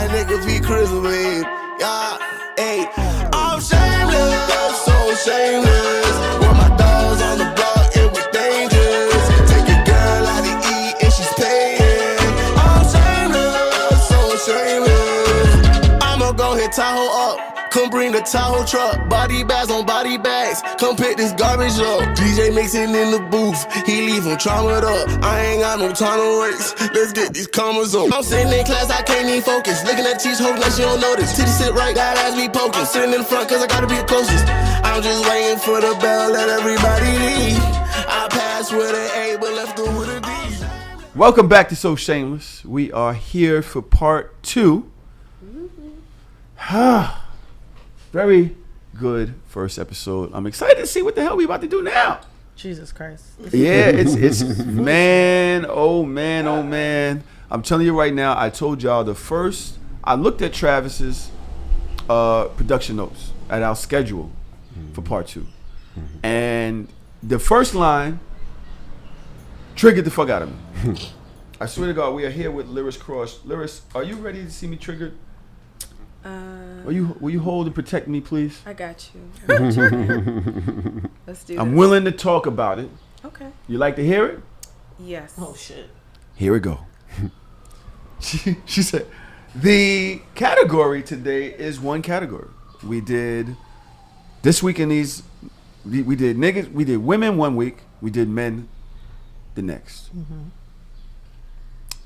niggas be crispy. Yeah, hey. I'm shameless, so shameless. With my dogs on the block, it was dangerous. Take your girl out to eat and she's paying. I'm shameless, so shameless. I'ma go hit Tahoe up. Come bring the Tahoe truck, body bags on body bags. Come pick this garbage up. DJ mixing in the booth, he leave him traumatized up. I ain't got no time to waste. Let's get these commas up. I'm sitting in class, I can't even focus. Looking at teach, hoping that she don't notice. Titty sit right, got ass be poking. Sitting in front, cause I gotta be the closest. I'm just waiting for the bell, let everybody leave. I passed with an A, but left her with a D. Welcome back to So Shameless. We are here for part 2. Very good first episode. I'm excited to see what the hell we about to do now. Jesus Christ. Yeah, it's man, oh man, oh man. I'm telling you right now, I told y'all I looked at Travis's production notes at our schedule for part 2. And the first line triggered the fuck out of me. I swear to God, we are here with Liris Cross. Liris, are you ready to see me triggered? Will you hold and protect me, please? I got you. Let's do I'm willing to talk about it. Okay. You like to hear it? Yes. Oh shit. Here we go. She said, the category today is one category. We did this week in these. We did niggas. We did women one week. We did men the next. Mm-hmm.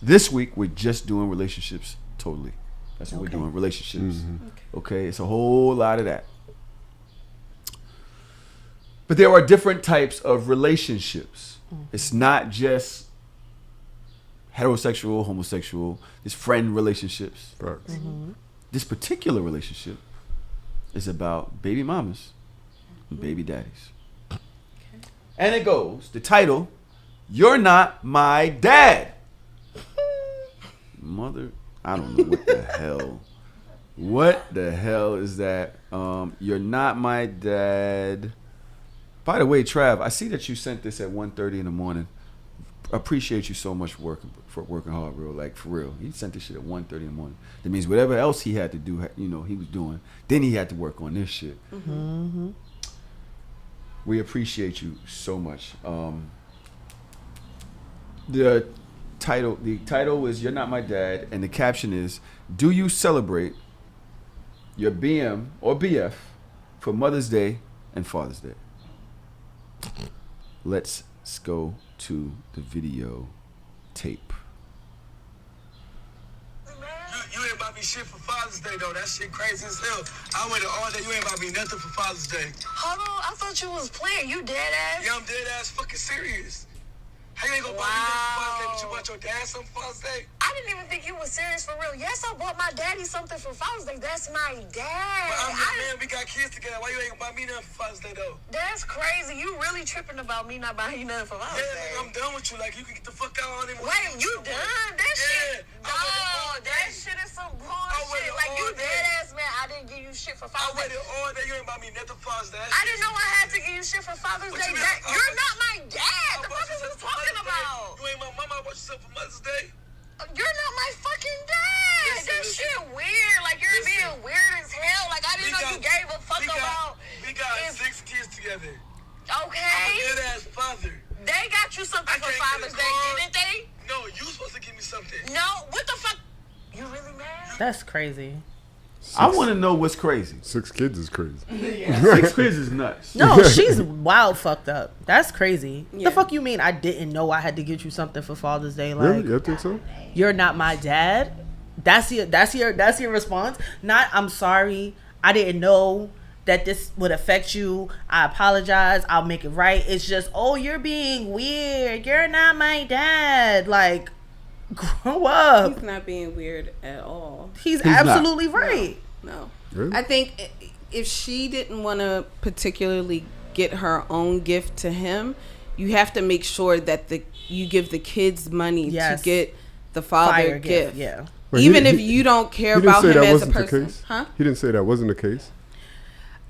This week we're just doing relationships totally. That's what we're doing, relationships. Mm-hmm. Okay, it's a whole lot of that. But there are different types of relationships. Mm-hmm. It's not just heterosexual, homosexual, there's friend relationships. Mm-hmm. This particular relationship is about baby mamas and baby daddies. Okay. And it goes, the title, You're Not My Dad. Mother... I don't know what the hell. What the hell is that? You're not my dad. By the way, Trav, I see that you sent this at 1:30 in the morning. Appreciate you so much for working hard, bro. Like, for real. He sent this shit at 1:30 in the morning. That means whatever else he had to do, he was doing. Then he had to work on this shit. Mm-hmm. We appreciate you so much. The title is You're Not My Dad, and the caption is, do you celebrate your BM or BF for Mother's Day and Father's Day? Let's go to the video tape. You ain't about me shit for Father's Day, though. That shit crazy as hell. I waited all day. You ain't about me nothing for Father's Day. Hold on. I thought you was playing. You dead ass? Yeah, I'm dead ass fucking serious. How you ain't gonna buy me nothing for Father's Day, but you bought your dad something for Father's Day? I didn't even think you was serious for real. Yes, I bought my daddy something for Father's Day. That's my dad. But I'm just man, we got kids together. Why you ain't gonna buy me nothing for Father's Day, though? That's crazy. You really tripping about me not buying you nothing for Father's Day. Yeah, I'm done with you. Like, you can get the fuck out on him. Wait, you done? That shit? No, that shit is some bullshit. Like, you dead ass, man. I didn't give you shit for Father's Day. I waited all day. You ain't buy me nothing for Father's Day. I didn't know I had to give you shit for Father's Day. You're not my dad. The fuck is you talking about? You ain't my mama. I bought you something for Mother's Day. You're not my fucking dad. That shit weird. Like, you're being weird as hell. Like, I didn't know you gave a fuck about. We got 6 kids together. Okay. I'm a good ass father. They got you something for Father's Day, didn't they? No, you supposed to give me something. No, what the fuck? You really mad? That's crazy. I want to know what's crazy. 6 kids is crazy. Yeah. 6 kids is nuts. No, she's wild fucked up. That's crazy. Yeah. The fuck you mean I didn't know I had to get you something for Father's Day? Like, really? You think so? You're not my dad? That's your response? Not, I'm sorry. I didn't know that this would affect you. I apologize. I'll make it right. It's just, oh, you're being weird. You're not my dad. Like, grow up. He's not being weird at all. He's absolutely not. Right. No. Really? I think if she didn't want to particularly get her own gift to him, you have to make sure that you give the kids money to get the father gift. Yeah. Well, even if you don't care about him as a person. Huh? He didn't say that wasn't the case.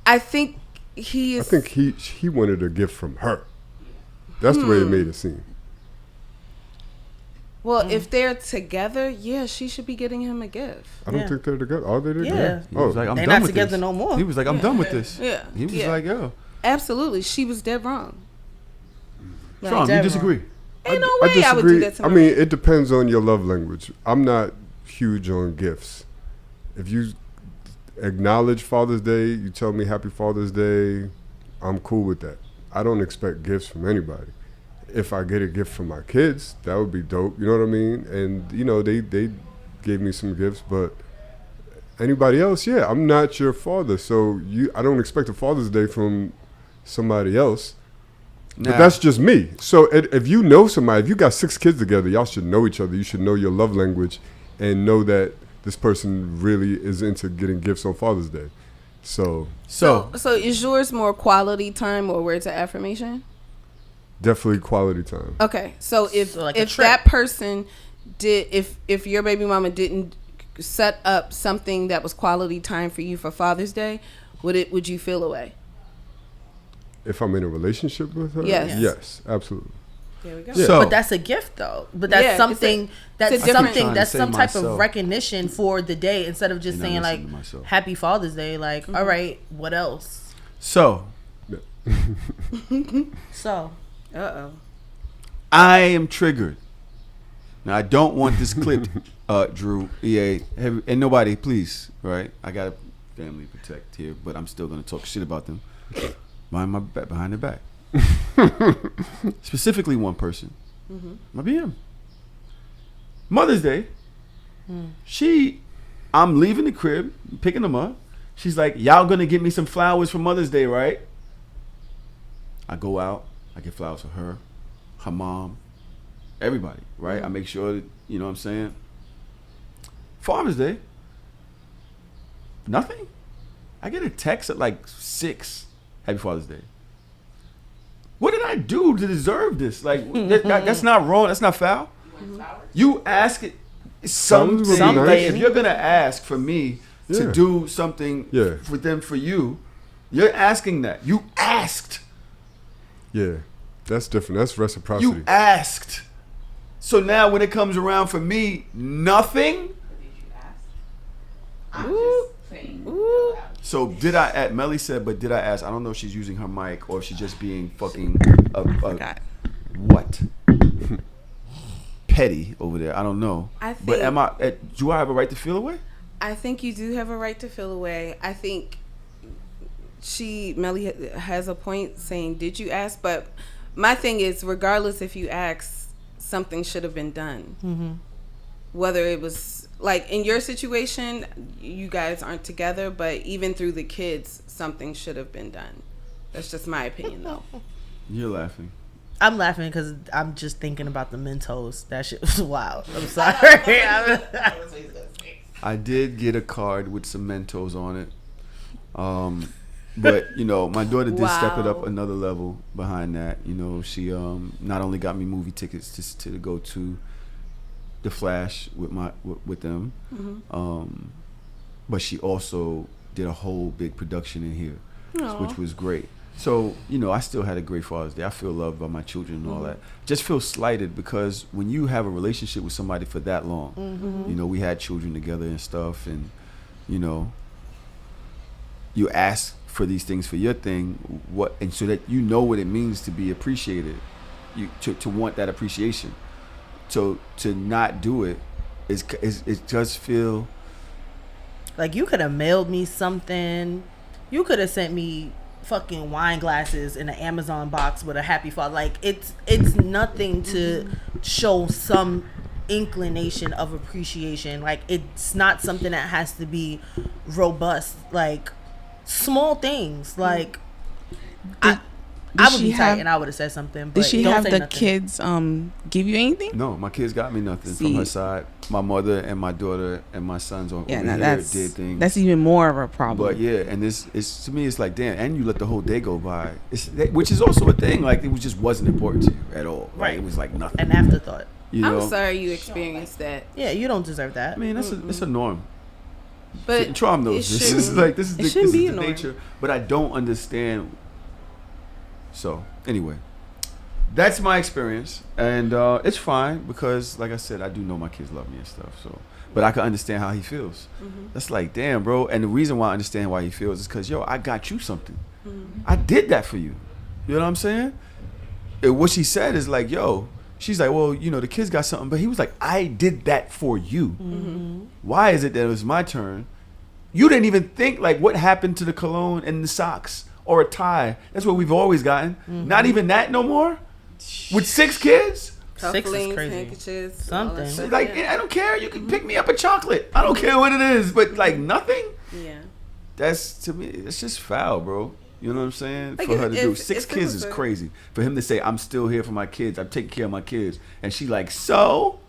I think he is. I think he wanted a gift from her. That's the way it made it seem. Well, if they're together, yeah, she should be getting him a gift. I don't think they're together. Are they together? Yeah. He was like, I'm They're done not with together this. no more. He was like, I'm done with this. Yeah. He was Yeah. like, yo. Absolutely. She was dead wrong. Sean, you disagree? Ain't no way I would do that to I my mean, man. it depends on your love language. I'm not huge on gifts. If you acknowledge Father's Day, you tell me Happy Father's Day, I'm cool with that. I don't expect gifts from anybody. If I get a gift from my kids, that would be dope. You know what I mean? And, you know, they gave me some gifts, but anybody else, yeah, I'm not your father. So I don't expect a Father's Day from somebody else. But that's just me. So if you know somebody, if you got 6 kids together, y'all should know each other. You should know your love language and know that this person really is into getting gifts on Father's Day. So is yours more quality time or words of affirmation? Definitely quality time. Okay, so if trip. that person did, if your baby mama didn't set up something that was quality time for you for Father's Day, would you feel away? If I'm in a relationship with her, Yes. yes, absolutely. There we go. So, But that's a gift, though. But that's something. That's it's a different- something. That's I'm some trying to type say of recognition for the day instead of just You're saying not like listening to myself. Happy Father's Day. Like, all right, what else? So So, I am triggered. Now I don't want this clipped, Drew, EA, and nobody, please, right? I got a family to protect here, but I'm still gonna talk shit about them behind their back. Specifically, one person, my BM. Mother's Day. I'm leaving the crib, picking them up. She's like, y'all gonna get me some flowers for Mother's Day, right? I go out, I get flowers for her mom, everybody, right? I make sure that, you know what I'm saying? Father's Day, nothing. I get a text at like 6, Happy Father's Day. What did I do to deserve this? Like, that's not wrong, that's not foul. You ask it something. If you're gonna ask for me to do something for them, for you, you're asking that. You asked. Yeah, that's different. That's reciprocity. You asked. So now when it comes around for me, nothing? So did I, at Melly said, but did I ask? I don't know if she's using her mic or if she's just being fucking, what? Petty over there. I don't know. But do I have a right to feel away? I think you do have a right to feel away. I think Melly has a point saying, did you ask? But my thing is, regardless if you ask, something should have been done. Mm-hmm. Whether it was, like, in your situation, you guys aren't together, but even through the kids, something should have been done. That's just my opinion, though. You're laughing. I'm laughing because I'm just thinking about the Mentos. That shit was wild. I'm sorry. I did get a card with some Mentos on it. But, you know, my daughter did step it up another level behind that. You know, she not only got me movie tickets to go to The Flash with them, but she also did a whole big production in here, which was great. So, you know, I still had a great Father's Day. I feel loved by my children and all that. Just feel slighted because when you have a relationship with somebody for that long, you know, we had children together and stuff, and, you know, you ask for these things for your thing, and so that you know what it means to be appreciated, to want that appreciation. So to not do it it does feel like you could have mailed me something. You could have sent me fucking wine glasses in an Amazon box with a Happy Father. Like it's nothing to show some inclination of appreciation. Like it's not something that has to be robust. Like small things. Like I would be tight and I would have said something. But did she don't have say the nothing. kids give you anything? No, my kids got me nothing from her side. My mother and my daughter and my sons over here did things. That's even more of a problem. But yeah, and it's to me, it's like, damn, and you let the whole day go by, which is also a thing. Like it just wasn't important to you at all. Right? It was like nothing. An afterthought. You know? I'm sorry you experienced that. Yeah, you don't deserve that. I mean, it's a norm. But Trom knows this. This is the norm. nature. But I don't understand. So anyway, that's my experience, and it's fine because, like I said, I do know my kids love me and stuff. So, but I can understand how he feels. That's like, damn, bro. And the reason why I understand why he feels is because, yo, I got you something. I did that for you. You know what I'm saying? And what she said is like, yo, she's like, well, you know, the kids got something, but he was like, I did that for you. Why is it that it was my turn? You didn't even think like what happened to the cologne and the socks or a tie. That's what we've always gotten. Not even that no more. With 6 kids? Six is Cufflinks, crazy. handkerchiefs, Something. all that shit. Like, I don't care. You can pick me up a chocolate. I don't care what it is. But, like, nothing? Yeah. That's, to me, it's just foul, bro. You know what I'm saying? Like, for her to do. if 6 it kids was is a- crazy. For him to say, I'm still here for my kids. I'm taking care of my kids. And she like, so?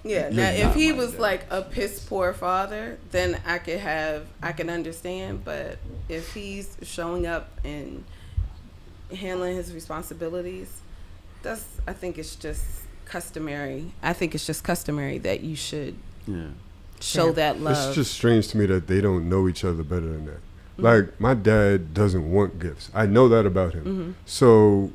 Yeah. You're Now, if not he my was dad. like a piss poor father, then I can understand. But if he's showing up and handling his responsibilities, I think it's just customary. I think it's just customary that you should show that love. It's just strange to me that they don't know each other better than that. Like, my dad doesn't want gifts. I know that about him. So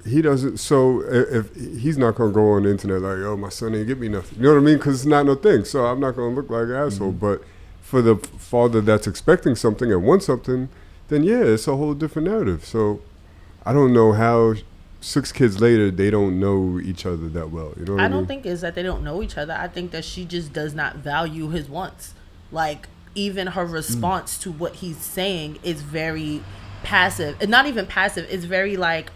he doesn't. So if he's not gonna go on the internet like, "Oh, my son ain't give me nothing," you know what I mean? Because it's not no thing. So I'm not gonna look like an asshole. But for the father that's expecting something and wants something, then yeah, it's a whole different narrative. So I don't know how 6 kids later they don't know each other that well. You know what I I mean? don't think it's that they don't know each other. I think that she just does not value his wants. Like, even her response to what he's saying is very passive. And not even passive. It's very like,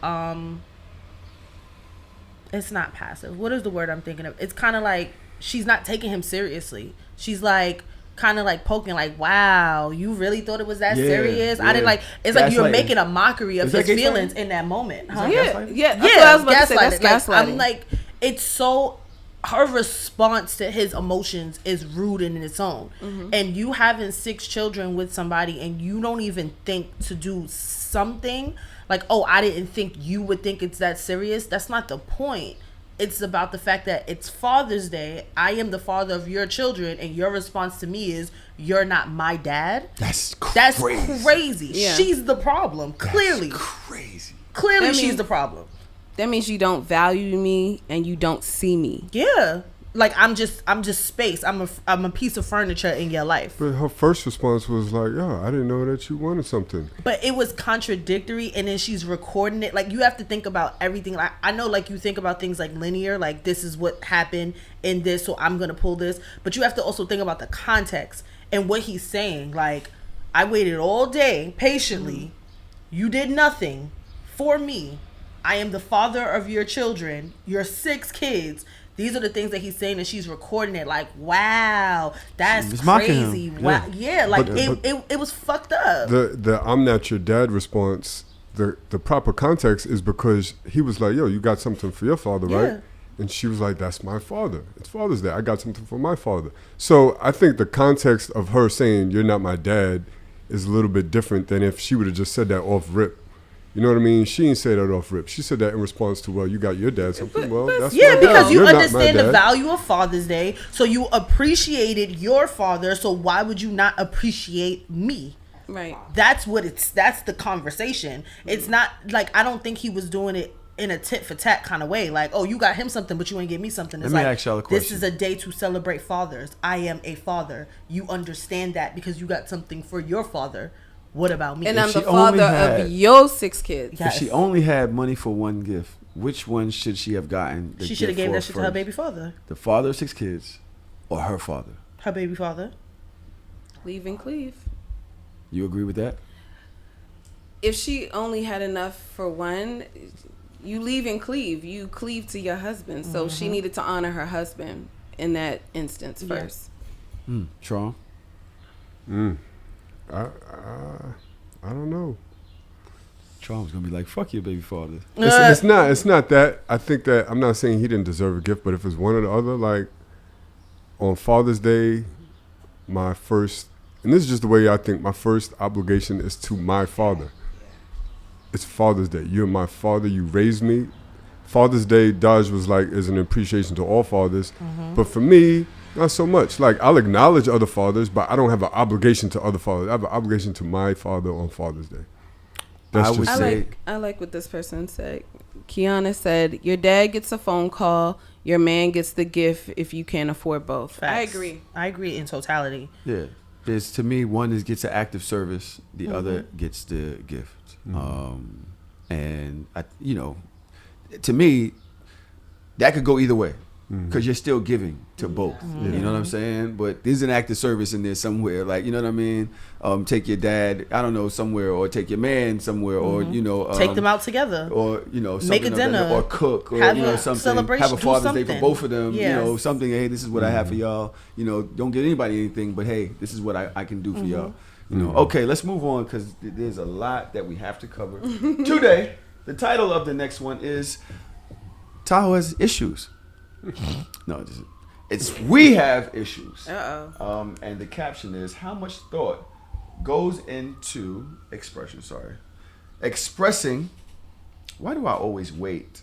it's not passive. What is the word I'm thinking of? It's kind of like she's not taking him seriously. She's like kind of like poking like, wow, you really thought it was that serious? I didn't like, it's like you're making a mockery of his feelings in that moment. Huh? Yeah, that's what I was about to say. That's gaslighting. Like, I'm like, it's so, her response to his emotions is rude in its own. And you having 6 children with somebody and you don't even think to do something like, oh, I didn't think you would think it's that serious. That's not the point. It's about the fact that it's Father's Day. I am the father of your children, and your response to me is, you're not my dad. That's crazy. Yeah. She's the problem. Clearly. That's crazy. Clearly, That she's means- the problem. That means you don't value me and you don't see me. Yeah. Like, I'm just space. I'm a piece of furniture in your life. But her first response was like, "Yo, I didn't know that you wanted something." But it was contradictory, and then she's recording it. Like, you have to think about everything. Like, I know, like, you think about things like linear, like this is what happened in this, so I'm gonna pull this. But you have to also think about the context and what he's saying. Like, I waited all day patiently. You did nothing for me. I am the father of your children, your 6 kids. These are the things that he's saying, and she's recording it. Like, wow, that's crazy. Wow, yeah, like But- it was fucked up. The "I'm not your dad" response, the proper context is because he was like, "Yo, you got something for your father, Yeah. right?" And she was like, "That's my father. It's Father's Day. I got something for my father." So I think the context of her saying "You're not my dad" is a little bit different than if she would have just said that off rip. You know what I mean? She didn't say that off rip. She said that in response to, "Well, you got your dad something." Well, that's Yeah, my because dad. you You're not my understand the dad. value of Father's Day, so you appreciated your father, so why would you not appreciate me? Right. That's the conversation. It's not like, I don't think he was doing it in a tit for tat kind of way. Like, oh, you got him something, but you ain't give me something. It's Let me like, ask y'all a this question. is a day to celebrate fathers. I am a father. You understand that because you got something for your father. What about me? And If I'm she the only father had- of your 6 kids. Yeah. If she only had money for one gift, which one should she have gotten? She should have gave that shit to her baby father. The father of 6 kids, or her father? Her baby father. Leave and cleave. You agree with that? If she only had enough for one, you leave and cleave. You cleave to your husband. So she needed to honor her husband in that instance first. Tron? I don't know. Tron was gonna be like, "Fuck your baby father." It's not that. I think that I'm not saying he didn't deserve a gift, but if it's one or the other, like on Father's Day, my first, and this is just the way I think, my first obligation is to my father. It's Father's Day. You're my father. You raised me. Father's Day, Dodge was like, is an appreciation to all fathers. But for me, not so much. Like, I'll acknowledge other fathers, but I don't have an obligation to other fathers. I have an obligation to my father on Father's Day. I like what this person said. Kiana said, your dad gets a phone call, your man gets the gift if you can't afford both. Facts. I agree in totality. Yeah. There's, to me, one gets an active service, the other gets the gift. And, to me, that could go either way. Because you're still giving to both. You know what I'm saying? But there's an active service in there somewhere. Like, you know what I mean? Take your dad, I don't know, somewhere, or take your man somewhere, or, take them out together. Or, make a dinner. Or cook, or, something. Celebration, have a Father's Day for both of them. Yes. Something, hey, this is what I have for y'all. Don't get anybody anything, but hey, this is what I can do for y'all. Okay, let's move on, because there's a lot that we have to cover. Today, the title of the next one is Tahoe has issues. No, it's we have issues. And the caption is, how much thought goes into expressing. Why do I always wait?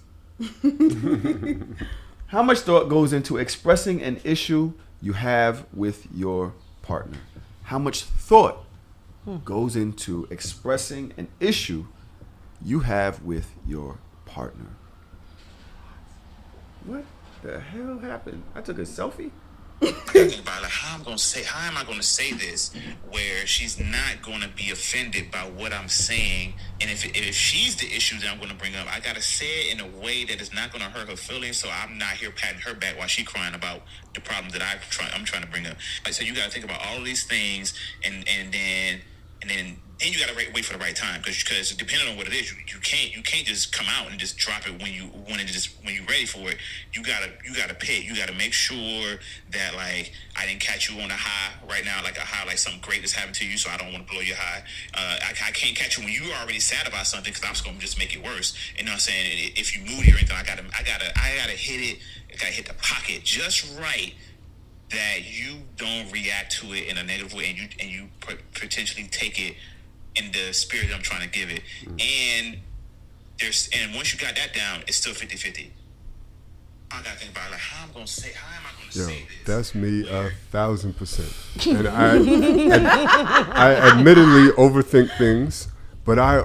How much thought goes into expressing an issue you have with your partner? How much thought goes into expressing an issue you have with your partner? What the hell happened? I took a selfie. Thinking about how am I gonna say this where she's not gonna be offended by what I'm saying, and if she's the issue that I'm gonna bring up, I gotta say it in a way that is not gonna hurt her feelings, so I'm not here patting her back while she's crying about the problem that I'm trying to bring up. So you gotta think about all of these things, and then you gotta wait for the right time, because depending on what it is, you can't just come out and just drop it when you're ready for it. You gotta pay. You gotta make sure that, like, I didn't catch you on a high right now, like a high, like something great that's happened to you, so I don't want to blow your high. I can't catch you when you're already sad about something, because I'm just gonna just make it worse. You know what I'm saying? If you moody or anything, I gotta hit it. I gotta hit the pocket just right, that you don't react to it in a negative way, and you potentially take it in the spirit that I'm trying to give it. And once you got that down, it's still 50-50. I gotta think about, like, how am I gonna say this? That's me 1,000%. And I admittedly overthink things, but I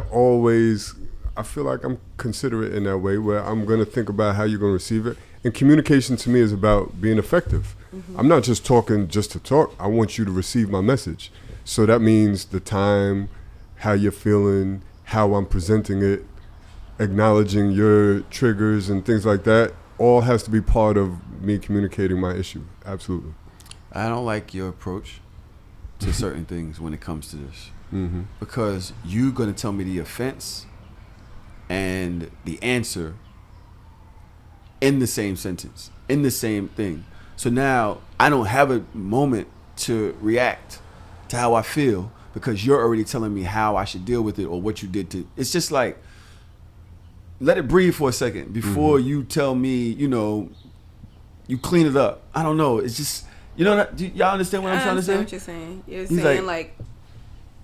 feel like I'm considerate in that way, where I'm gonna think about how you're gonna receive it. And communication to me is about being effective. I'm not just talking just to talk. I want you to receive my message. So that means the time, how you're feeling, how I'm presenting it, acknowledging your triggers and things like that, all has to be part of me communicating my issue. Absolutely. I don't like your approach to certain things when it comes to this. Because you're going to tell me the offense and the answer in the same sentence, in the same thing. So now I don't have a moment to react to how I feel, because you're already telling me how I should deal with it or what you did to. It's just like, let it breathe for a second before you tell me, you clean it up. I don't know. It's just, do y'all understand what I'm trying to say? I understand what you're saying. You're saying like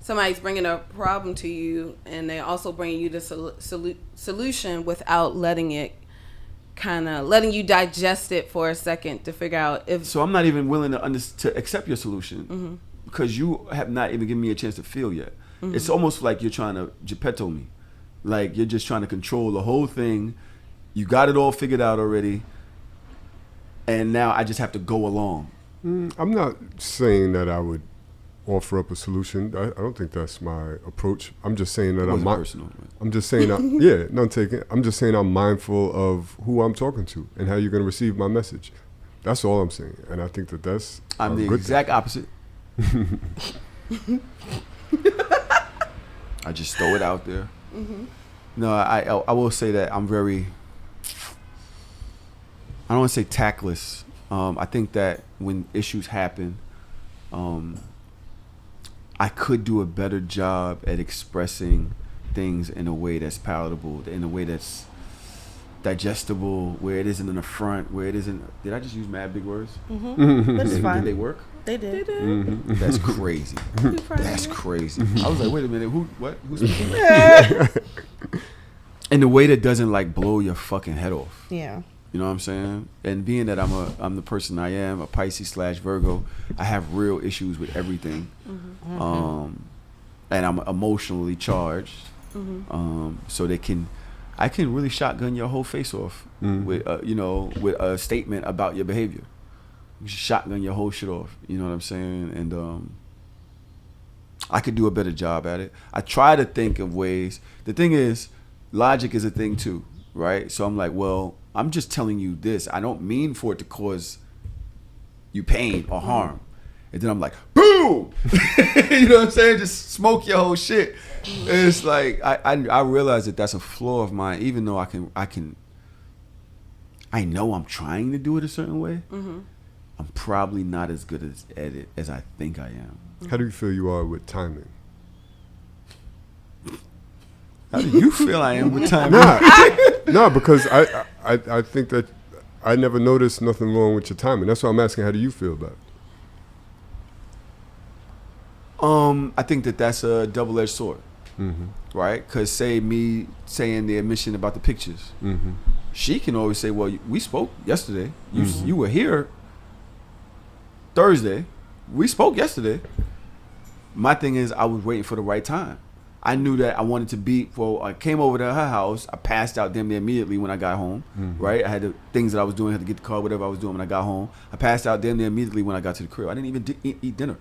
somebody's bringing a problem to you, and they're also bringing you the solution without letting you digest it for a second to figure out if. So I'm not even willing to accept your solution. Because you have not even given me a chance to feel yet. It's almost like you're trying to Geppetto me. Like you're just trying to control the whole thing. You got it all figured out already. And now I just have to go along. I'm not saying that I would offer up a solution. I don't think that's my approach. I'm just saying that I'm personal. I'm just saying I'm just saying I'm mindful of who I'm talking to and how you're going to receive my message. That's all I'm saying. And I think that's I'm the exact opposite. I just throw it out there. No, I will say that I'm very, I don't want to say tactless. I think that when issues happen, I could do a better job at expressing things in a way that's palatable, in a way that's digestible, where it isn't an affront, where it isn't. Did I just use mad big words? That's fine. Did they work? They did. That's crazy. That's crazy. I was like, wait a minute, who's in a way that doesn't like blow your fucking head off. Yeah. You know what I'm saying? And being that I'm the person I am, a Pisces / Virgo, I have real issues with everything. And I'm emotionally charged. So I can really shotgun your whole face off with with a statement about your behavior. Shotgun your whole shit off. You know what I'm saying? And I could do a better job at it. I try to think of ways. The thing is, logic is a thing too, right? So I'm like, well, I'm just telling you this. I don't mean for it to cause you pain or harm. And then I'm like, boom! You know what I'm saying? Just smoke your whole shit. And it's like, I realize that that's a flaw of mine, even though I know I'm trying to do it a certain way. I'm probably not as good at it as I think I am. How do you feel you are with timing? How do you feel I am with timing? Nah, because I think that I never noticed nothing wrong with your timing. That's why I'm asking, how do you feel about it? I think that's a double-edged sword, right? Because say me saying the admission about the pictures, she can always say, well, we spoke yesterday. You were here Thursday. We spoke yesterday. My thing is, I was waiting for the right time. I knew that I wanted to be. Well, I came over to her house. I passed out damn near immediately when I got home. Right? I had the things that I was doing. I had to get the car, whatever I was doing when I got home. I passed out damn near immediately when I got to the crib. I didn't even eat dinner.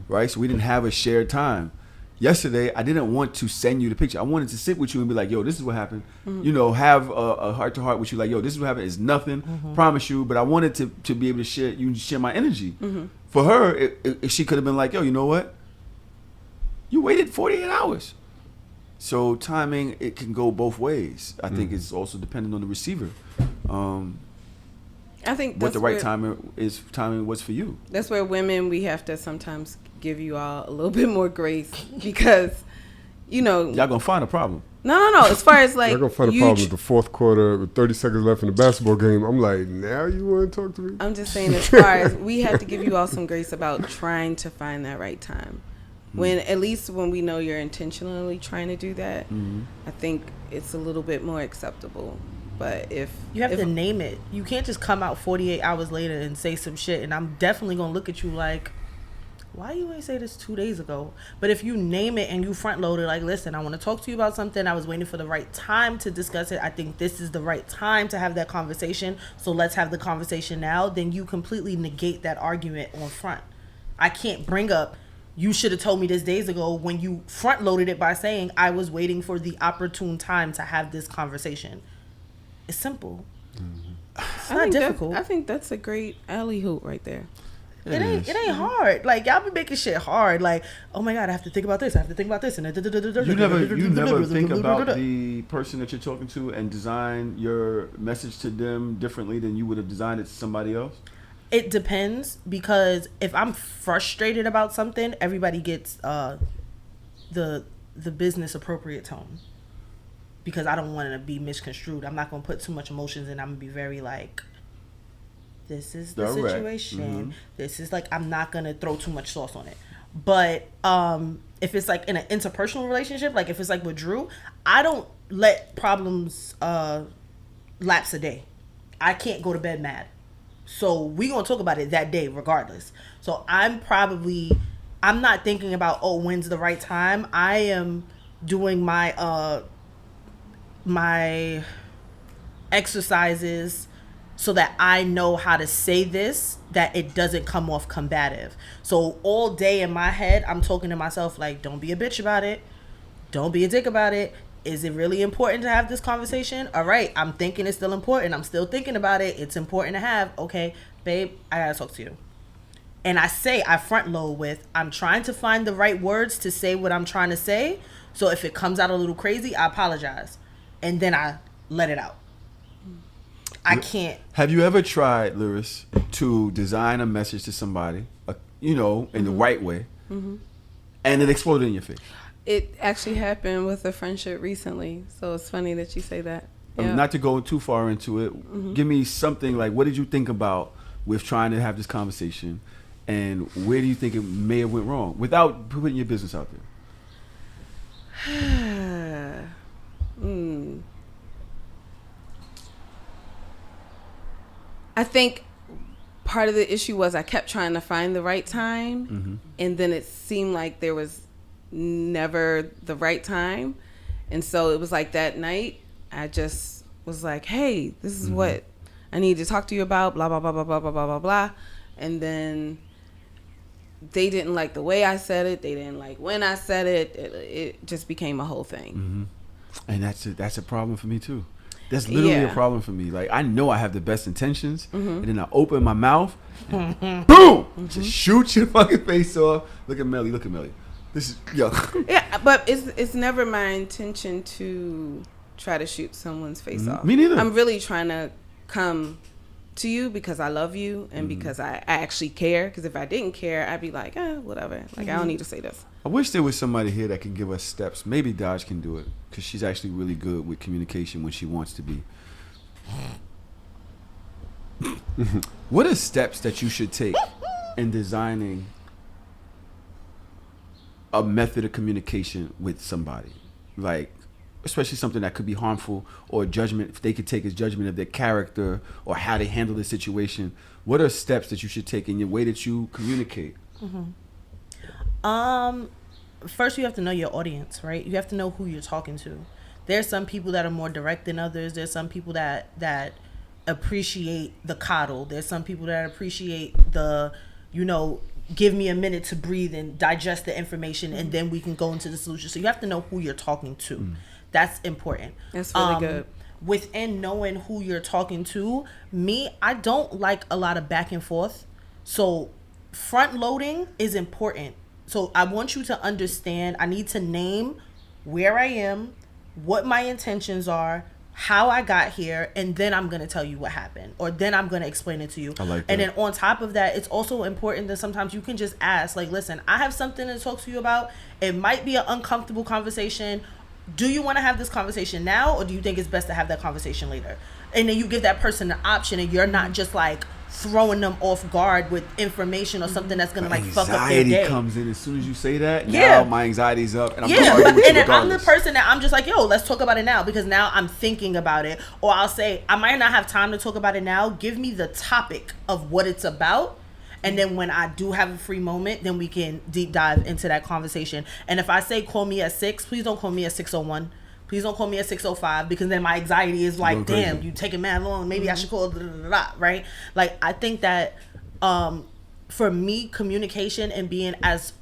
Right? So we didn't have a shared time. Yesterday, I didn't want to send you the picture. I wanted to sit with you and be like, yo, this is what happened. Have a heart-to-heart with you. Like, yo, this is what happened. It's nothing. Promise you. But I wanted to be able to share my energy. For her, she could have been like, yo, you know what? You waited 48 hours. So timing, it can go both ways. I think it's also dependent on the receiver. I think what the right timing was for you. That's where women, we have to sometimes give you all a little bit more grace because, y'all gonna find a problem. No. As far as like, y'all gonna find a problem with the fourth quarter with 30 seconds left in the basketball game. I'm like, now you want to talk to me? I'm just saying, as far as we have to give you all some grace about trying to find that right time. At least when we know you're intentionally trying to do that, I think it's a little bit more acceptable. But if you have to name it, you can't just come out 48 hours later and say some shit, and I'm definitely gonna look at you like, why you ain't say this 2 days ago? But if you name it and you front load it, like, listen, I want to talk to you about something. I was waiting for the right time to discuss it. I think this is the right time to have that conversation. So let's have the conversation now. Then you completely negate that argument on front. I can't bring up, you should have told me this days ago, when you front loaded it by saying I was waiting for the opportune time to have this conversation. It's simple. It's not difficult. I think that's a great alley hoop right there. It ain't hard. Like, y'all be making shit hard. Like, oh my God, I have to think about this. I have to think about this. And you never think about the person that you're talking to and design your message to them differently than you would have designed it to somebody else? It depends, because if I'm frustrated about something, everybody gets the business appropriate tone, because I don't want to be misconstrued. I'm not going to put too much emotions in. I'm going to be very like, this is the direct situation. This is like, I'm not going to throw too much sauce on it. But if it's like in an interpersonal relationship, like if it's like with Drew, I don't let problems lapse a day. I can't go to bed mad. So we going to talk about it that day regardless. So I'm not thinking about, when's the right time. I am doing my my exercises so that I know how to say this, that it doesn't come off combative. So all day in my head, I'm talking to myself like, don't be a bitch about it. Don't be a dick about it. Is it really important to have this conversation? All right, I'm thinking it's still important. I'm still thinking about it. It's important to have. Okay, babe, I gotta talk to you. And I front load with, I'm trying to find the right words to say what I'm trying to say. So if it comes out a little crazy, I apologize. And then I let it out. I can't. Have you ever tried, Liris, to design a message to somebody, in the right way, and it exploded in your face? It actually happened with a friendship recently, so it's funny that you say that. Yeah. Not to go too far into it, give me something like, what did you think about with trying to have this conversation, and where do you think it may have went wrong without putting your business out there? I think part of the issue was I kept trying to find the right time, and then it seemed like there was never the right time. And so it was like that night, I just was like, hey, this is what I need to talk to you about, blah, blah, blah, blah, blah, blah, blah, blah, blah. And then they didn't like the way I said it. They didn't like when I said it. It just became a whole thing. And that's a problem for me too. That's literally a problem for me. Like, I know I have the best intentions, and then I open my mouth, and boom, just shoot your fucking face off. Look at Melly. This is Yeah, but it's never my intention to try to shoot someone's face off. Me neither. I'm really trying to come to you because I love you and because I actually care. Because if I didn't care, I'd be like, whatever. Like, I don't need to say this. I wish there was somebody here that can give us steps. Maybe Dodge can do it because she's actually really good with communication when she wants to be. What are steps that you should take in designing a method of communication with somebody? Like, especially something that could be harmful, or judgment, if they could take as judgment of their character or how they handle the situation. What are steps that you should take in your way that you communicate? First you have to know your audience, right? You have to know who you're talking to. There's some people that are more direct than others. There's some people that appreciate the coddle. There's some people that appreciate the, give me a minute to breathe and digest the information, and then we can go into the solution. So you have to know who you're talking to. That's important. That's really good. Within knowing who you're talking to, I don't like a lot of back and forth. So front loading is important. So I want you to understand, I need to name where I am, what my intentions are, how I got here, and then I'm going to tell you what happened, or then I'm going to explain it to you. I like that. And then on top of that, it's also important that sometimes you can just ask, like, listen, I have something to talk to you about. It might be an uncomfortable conversation. Do you want to have this conversation now, or do you think it's best to have that conversation later? And then you give that person the option, and you're not just like throwing them off guard with information or something that's gonna like fuck up their day. Anxiety comes in as soon as you say that. Now my anxiety's up, and I'm gonna argue with you and then regardless. I'm the person that I'm just like, yo, let's talk about it now, because now I'm thinking about it. Or I'll say, I might not have time to talk about it now. Give me the topic of what it's about. And then when I do have a free moment, then we can deep dive into that conversation. And if I say call me at 6, please don't call me at 6:01. Please don't call me at 6:05, because then my anxiety is like, damn, you taking mad long. Maybe I should call, right? Like, I think that for me, communication and being as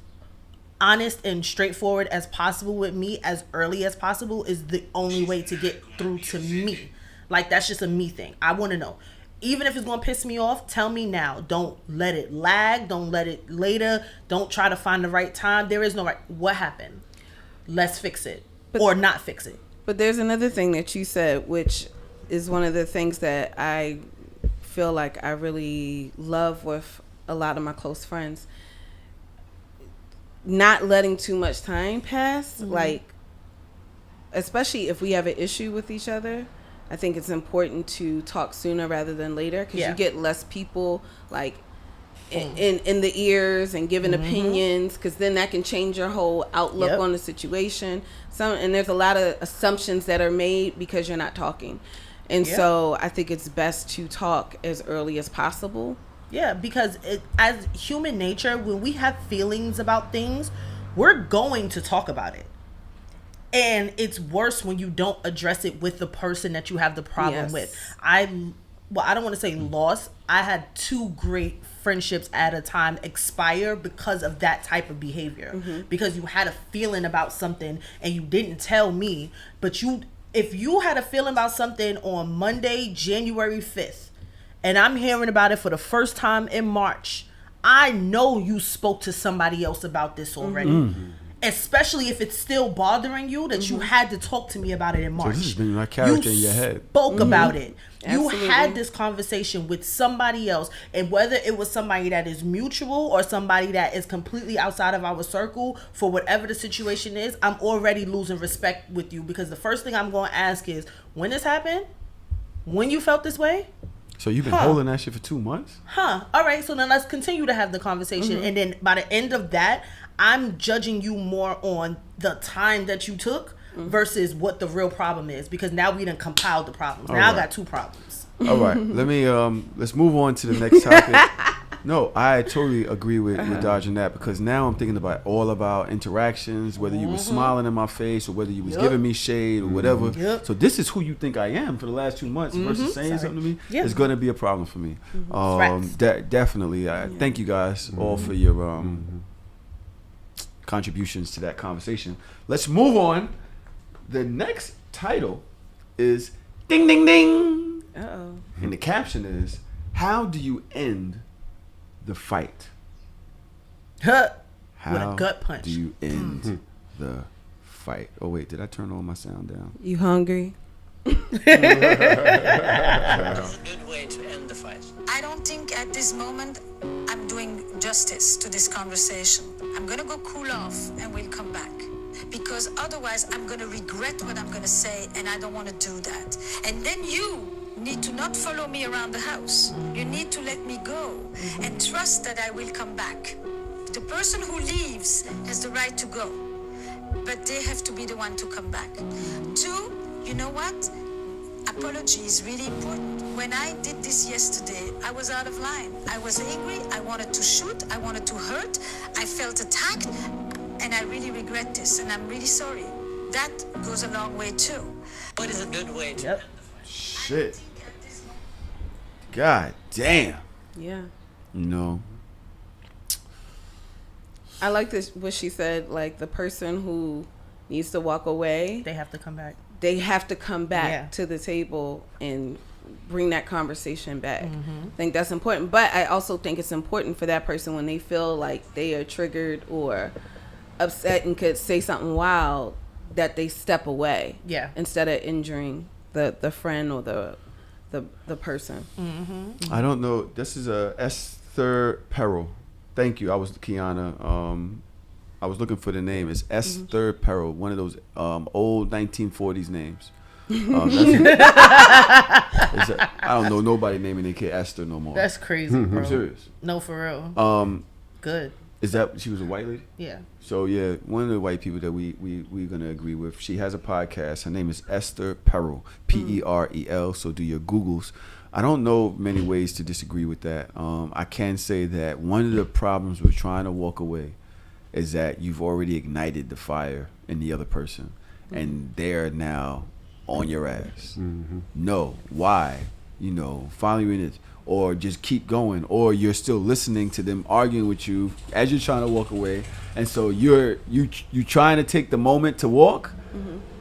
honest and straightforward as possible with me as early as possible is the only way to get through to me. Like, that's just a me thing. I want to know. Even if it's going to piss me off, tell me now. Don't let it lag. Don't let it later. Don't try to find the right time. There is no right. What happened? Let's fix it. Or not fix it. But there's another thing that you said, which is one of the things that I feel like I really love with a lot of my close friends. Not letting too much time pass. Like, especially if we have an issue with each other, I think it's important to talk sooner rather than later, because you get less people like in the ears and giving opinions, because then that can change your whole outlook on the situation. And there's a lot of assumptions that are made because you're not talking. And so I think it's best to talk as early as possible. Yeah, because as human nature, when we have feelings about things, we're going to talk about it. And it's worse when you don't address it with the person that you have the problem with. I don't want to say lost. I had 2 great friendships at a time expire because of that type of behavior. Because you had a feeling about something and you didn't tell me. But if you had a feeling about something on Monday, January 5th, and I'm hearing about it for the first time in March, I know you spoke to somebody else about this already. Especially if it's still bothering you, that you had to talk to me about it in March. So this has been my character in your head. Spoke about it. Absolutely. You had this conversation with somebody else, and whether it was somebody that is mutual or somebody that is completely outside of our circle, for whatever the situation is, I'm already losing respect with you, because the first thing I'm going to ask is, when this happened? When you felt this way? So you've been holding that shit for 2 months? All right, so then let's continue to have the conversation. And then by the end of that, I'm judging you more on the time that you took versus what the real problem is, because now we done compiled the problems. Now I got 2 problems. All right, let me let's move on to the next topic. No, I totally agree with dodging that, because now I'm thinking about all of our interactions, whether you were smiling in my face or whether you was giving me shade or whatever. Yep. So this is who you think I am for the last 2 months versus saying something to me. Yeah. It's going to be a problem for me. Definitely. Thank you guys all for your contributions to that conversation. Let's move on. The next title is Ding Ding Ding. Uh-oh. And the caption is, how do you end the fight? With How a gut punch. do you end the fight? Oh wait, did I turn all my sound down? You hungry? That's a good way to end the fight. I don't think at this moment I'm doing justice to this conversation. I'm gonna go cool off and we'll come back. Because otherwise I'm gonna regret what I'm gonna say, and I don't wanna do that. And then you need to not follow me around the house. You need to let me go and trust that I will come back. The person who leaves has the right to go, but they have to be the one to come back. 2, you know what? Apology is really important. When I did this yesterday, I was out of line. I was angry, I wanted to shoot, I wanted to hurt, I felt attacked, and I really regret this, and I'm really sorry. That goes a long way too. What is a good way to Shit. God damn. Yeah. No. I like this, what she said, like the person who needs to walk away, They have to come back. they have to come back Yeah. to the table and bring that conversation back. I think that's important. But I also think it's important for that person, when they feel like they are triggered or upset and could say something wild, that they step away. Yeah. Instead of injuring the friend or the person. I don't know. This is a Esther Perel. Thank you. I was Kiana. I was looking for the name. It's Esther Perel, one of those old 1940s names. I don't know nobody naming their kid Esther no more. That's crazy, bro. I'm serious. No, for real. Good. Is that she was a white lady? Yeah. So yeah, one of the white people that we're gonna agree with. She has a podcast. Her name is Esther Perel, Perel. So do your Googles. I don't know many ways to disagree with that. I can say that one of the problems with trying to walk away is that you've already ignited the fire in the other person, and they're now on your ass. No, why? You know, following it, or just keep going, or you're still listening to them arguing with you as you're trying to walk away, and so you trying to take the moment to walk,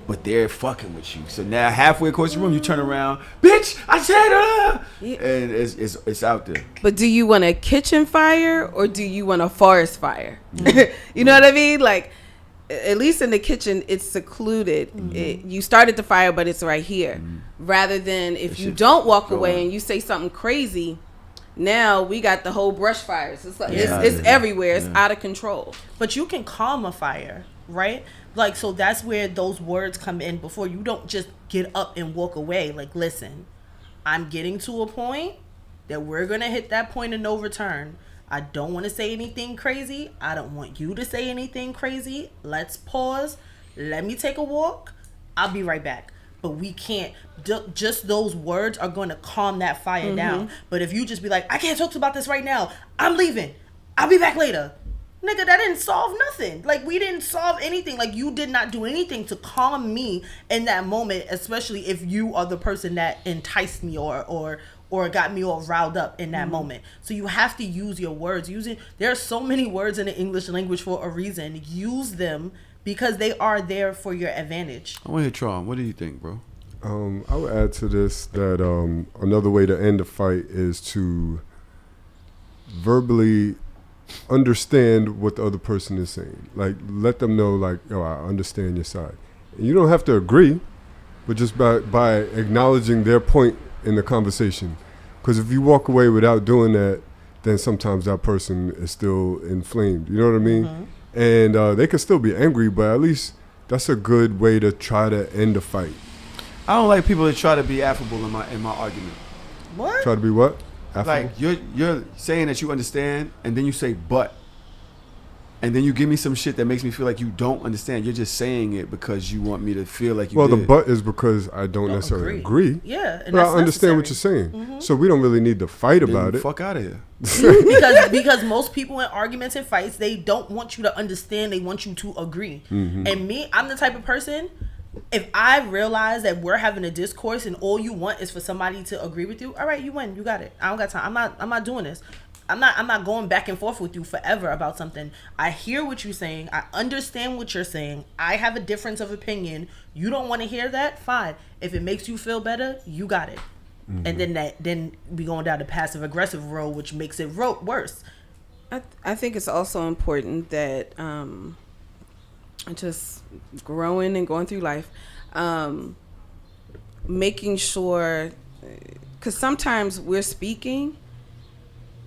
but they're fucking with you. So now halfway across the room, you turn around, bitch, I said, and it's out there. But do you want a kitchen fire or do you want a forest fire? You know what I mean? Like, at least in the kitchen, it's secluded. You started the fire, but it's right here. Rather than if you don't walk away and you say something crazy, now we got the whole brush fires. It's like it's everywhere. It's out of control. But you can calm a fire, right? Like, so that's where those words come in before. You don't just get up and walk away. Like, listen, I'm getting to a point that we're going to hit that point of no return. I don't want to say anything crazy. I don't want you to say anything crazy. Let's pause. Let me take a walk. I'll be right back. But we can't, just those words are going to calm that fire down. But if you just be like, I can't talk about this right now. I'm leaving. I'll be back later. Nigga, that didn't solve nothing. Like, we didn't solve anything. Like, you did not do anything to calm me in that moment, especially if you are the person that enticed me or got me all riled up in that moment. So you have to use your words. There are so many words in the English language for a reason. Use them because they are there for your advantage. I want to hear Tron. What do you think, bro? I would add to this that another way to end a fight is to verbally understand what the other person is saying. Like, let them know, like, yo, I understand your side. And you don't have to agree, but just by acknowledging their point in the conversation. Because if you walk away without doing that, then sometimes that person is still inflamed. You know what I mean? And they could still be angry, but at least that's a good way to try to end a fight. I don't like people that try to be affable in my argument. What? Try to be what? Affable? Like, you're saying that you understand, and then you say but. and then you give me some shit that makes me feel like you don't understand. You're just saying it because you want me to feel like you Well, did. the but is because I don't necessarily agree. Yeah, and but I understand what you're saying. So we don't really need to fight about it. Fuck out of here. because most people in arguments and fights, they don't want you to understand. They want you to agree. And me, I'm the type of person. If I realize that we're having a discourse and all you want is for somebody to agree with you, all right, you win. You got it. I don't got time. I'm not doing this. I'm not going back and forth with you forever about something. I hear what you're saying. I understand what you're saying. I have a difference of opinion. You don't want to hear that? Fine. If it makes you feel better, you got it. And then we going down the passive aggressive road, which makes it worse. I think it's also important that just growing and going through life, making sure, because sometimes we're speaking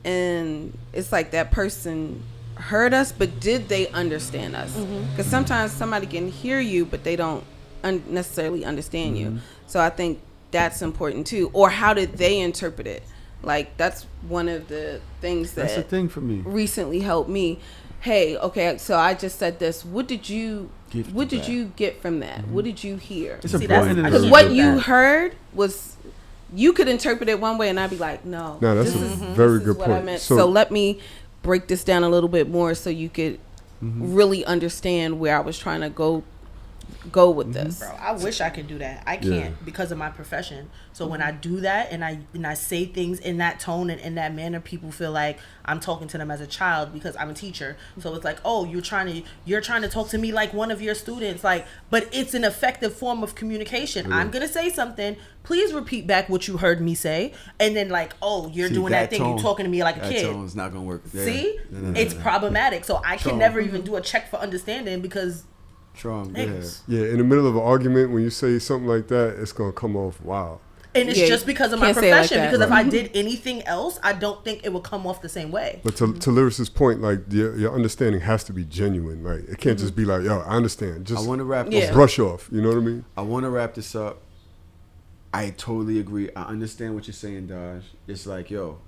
and it's like that person heard us, but did they understand us? Because sometimes somebody can hear you, but they don't necessarily understand you. So I think that's important too. Or how did they interpret it? Like, that's one of the things that's the thing for me. Recently helped me. Hey, okay, so I just said this. What did you get from that? What did you hear? Because what you heard was, you could interpret it one way, and I'd be like, no, that's a very good point. I meant. So let me break this down a little bit more so you could really understand where I was trying to go with this. Bro, I wish I could do that. I can't because of my profession. So when I do that and I say things in that tone and in that manner, people feel like I'm talking to them as a child because I'm a teacher. So it's like, oh, you're trying to talk to me like one of your students, like, but it's an effective form of communication. I'm gonna say something. Please repeat back what you heard me say, and then like, oh, you're doing that thing. You're talking to me like a kid. That tone's not gonna work. See, it's problematic. So I can never even do a check for understanding because. Strong. Yeah, in the middle of an argument, when you say something like that, it's gonna come off wild. And it's just because of my profession. Like because if I did anything else, I don't think it would come off the same way. But to Liris's point, like your understanding has to be genuine. Like it can't just be like, yo, I understand. Just I want to wrap this brush off. You know what I mean? I want to wrap this up. I totally agree. I understand what you're saying, Daj. It's like, yo,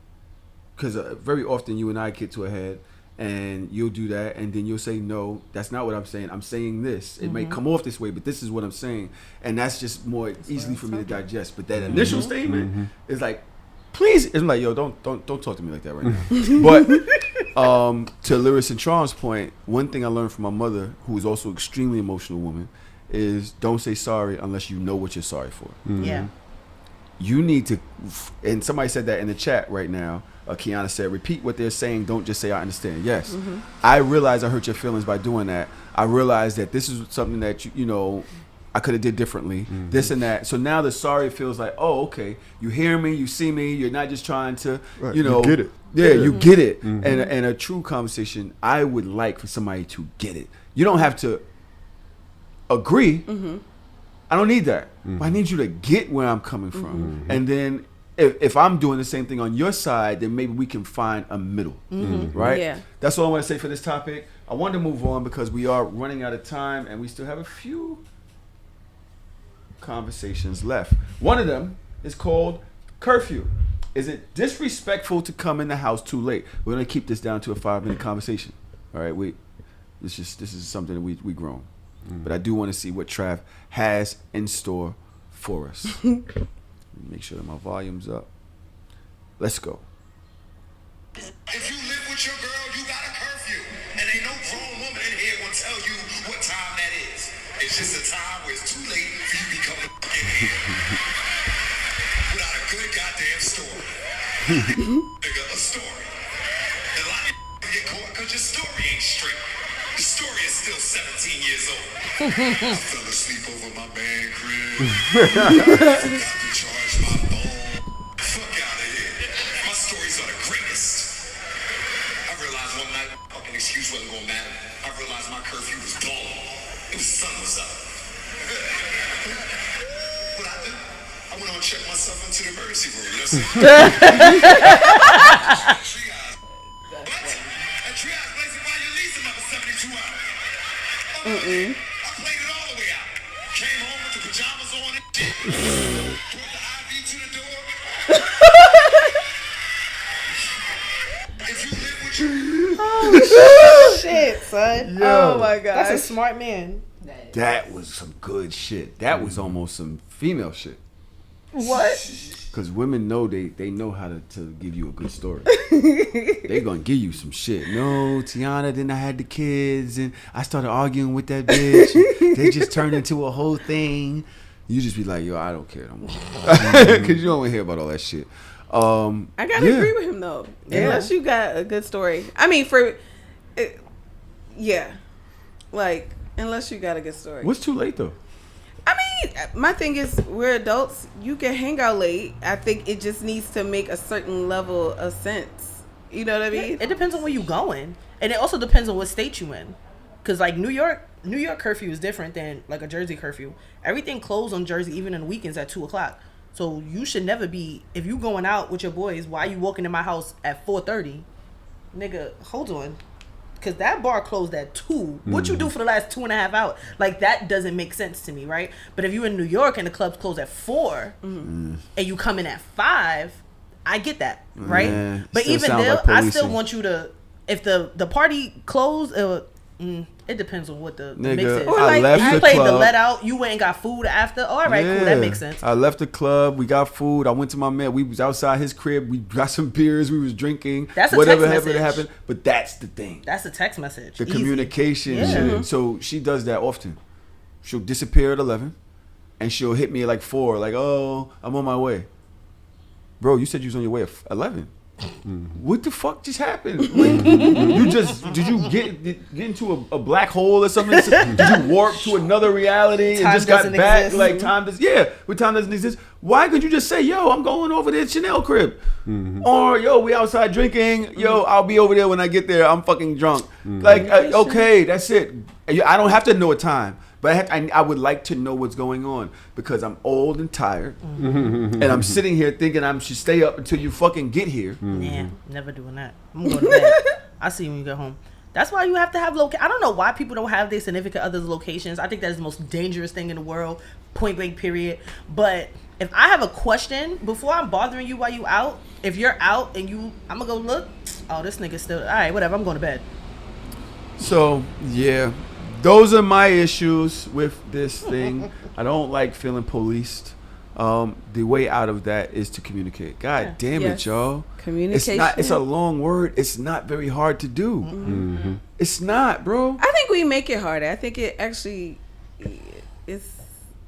because very often you and I get to a head. And you'll do that, and then you'll say, no, that's not what I'm saying. I'm saying this. It may come off this way, but this is what I'm saying. And that's just more easily for me to digest. But that initial statement is like, please. It's like, yo, don't talk to me like that right now. But to Liris and Charles' point, one thing I learned from my mother, who is also an extremely emotional woman, is don't say sorry unless you know what you're sorry for. Yeah. You need to, and somebody said that in the chat right now. Kiana said, repeat what they're saying. Don't just say, I understand. Yes. I realize I hurt your feelings by doing that. I realize that this is something that, you know, I could have did differently. This and that. So now the sorry feels like, oh, okay. You hear me. You see me. You're not just trying to, you know. You get it. Yeah, you get it. And a true conversation, I would like for somebody to get it. You don't have to agree. I don't need that. But I need you to get where I'm coming from. And then if I'm doing the same thing on your side, then maybe we can find a middle, right? Yeah. That's all I want to say for this topic. I wanted to move on because we are running out of time and we still have a few conversations left. One of them is called curfew. Is it disrespectful to come in the house too late? We're going to keep this down to a 5-minute conversation. All right, this is something that we grown. But I do want to see what Trav has in store for us. Make sure that my volume's up. Let's go. If you live with your girl, you got a curfew. And ain't no grown woman in here gonna tell you what time that is. It's just a time where it's too late for you to become in here. Without a good goddamn story. Nigga, a story. And a lot of get caught because your story ain't straight. The story is still 17 years old. I fell asleep over my man crib. Forgot to charge my phone. Fuck out of here. My stories are the greatest. I realized one night fucking excuse wasn't gonna matter. I realized my curfew was blown. The sun was up. What I did? I went on and checked myself into the emergency room. You know what I'm saying? What? A triage place is why you lease another 72 hours. I played it all the way out. Came home with the pajamas on and shit. Put the IV to the door. If you live with your shit, son. Yo, oh my god, that's a smart man. That was some good shit. That was almost some female shit. What? Because women know they know how to give you a good story. They gonna give you some shit. No, Tiana, then I had the kids and I started arguing with that bitch. They just turned into a whole thing. You just be like, yo, I don't care no more. Because you don't want to hear about all that shit. I gotta agree with him though. Yeah. Unless you got a good story. I mean, unless you got a good story. What's too late though? I mean, my thing is, we're adults. You can hang out late. I think it just needs to make a certain level of sense. You know what I mean? It depends on where you going, and it also depends on what state you in. Cause like New York curfew is different than like a Jersey curfew. Everything closed on Jersey, even on the weekends at 2:00. So you should never be, if you going out with your boys, why you walking in my house at 4:30? Nigga, hold on. Because that bar closed at 2. What you do for the last 2.5 hours? Like, that doesn't make sense to me, right? But if you're in New York and the club's closed at 4 and you come in at 5, I get that, right? Yeah, but even then, like I still want you to, if the party closed, it depends on what the mix is. Or like, you played the let out, you went and got food after. Oh, all right, cool, that makes sense. I left the club, we got food. I went to my man. We was outside his crib. We got some beers. We was drinking. That's a whatever text message. happened. But that's the thing. That's a text message. The communication. Yeah. Shit. So she does that often. She'll disappear at 11, and she'll hit me at like 4. Like, oh, I'm on my way. Bro, you said you was on your way at 11. What the fuck just happened? Did you get into a black hole or something? Did you warp to another reality and just got back? Exist. Like time doesn't exist. Why could you just say, yo, I'm going over there to Chanel crib? Or yo, we outside drinking. Yo, I'll be over there when I get there. I'm fucking drunk. Like, okay, that's it. I don't have to know a time. But I would like to know what's going on because I'm old and tired, and I'm sitting here thinking I should stay up until you fucking get here. Yeah, never doing that. I'm going to bed. I'll see you when you get home. That's why you have to have I don't know why people don't have their significant other's locations. I think that is the most dangerous thing in the world, point blank period. But if I have a question, before I'm bothering you while you out, if you're out and I'm going to go look, oh, this nigga's still, all right, whatever, I'm going to bed. So, yeah. Those are my issues with this thing. I don't like feeling policed. The way out of that is to communicate. God damn it, y'all. Communication. It's a long word. It's not very hard to do. It's not, bro. I think we make it harder. I think it actually is.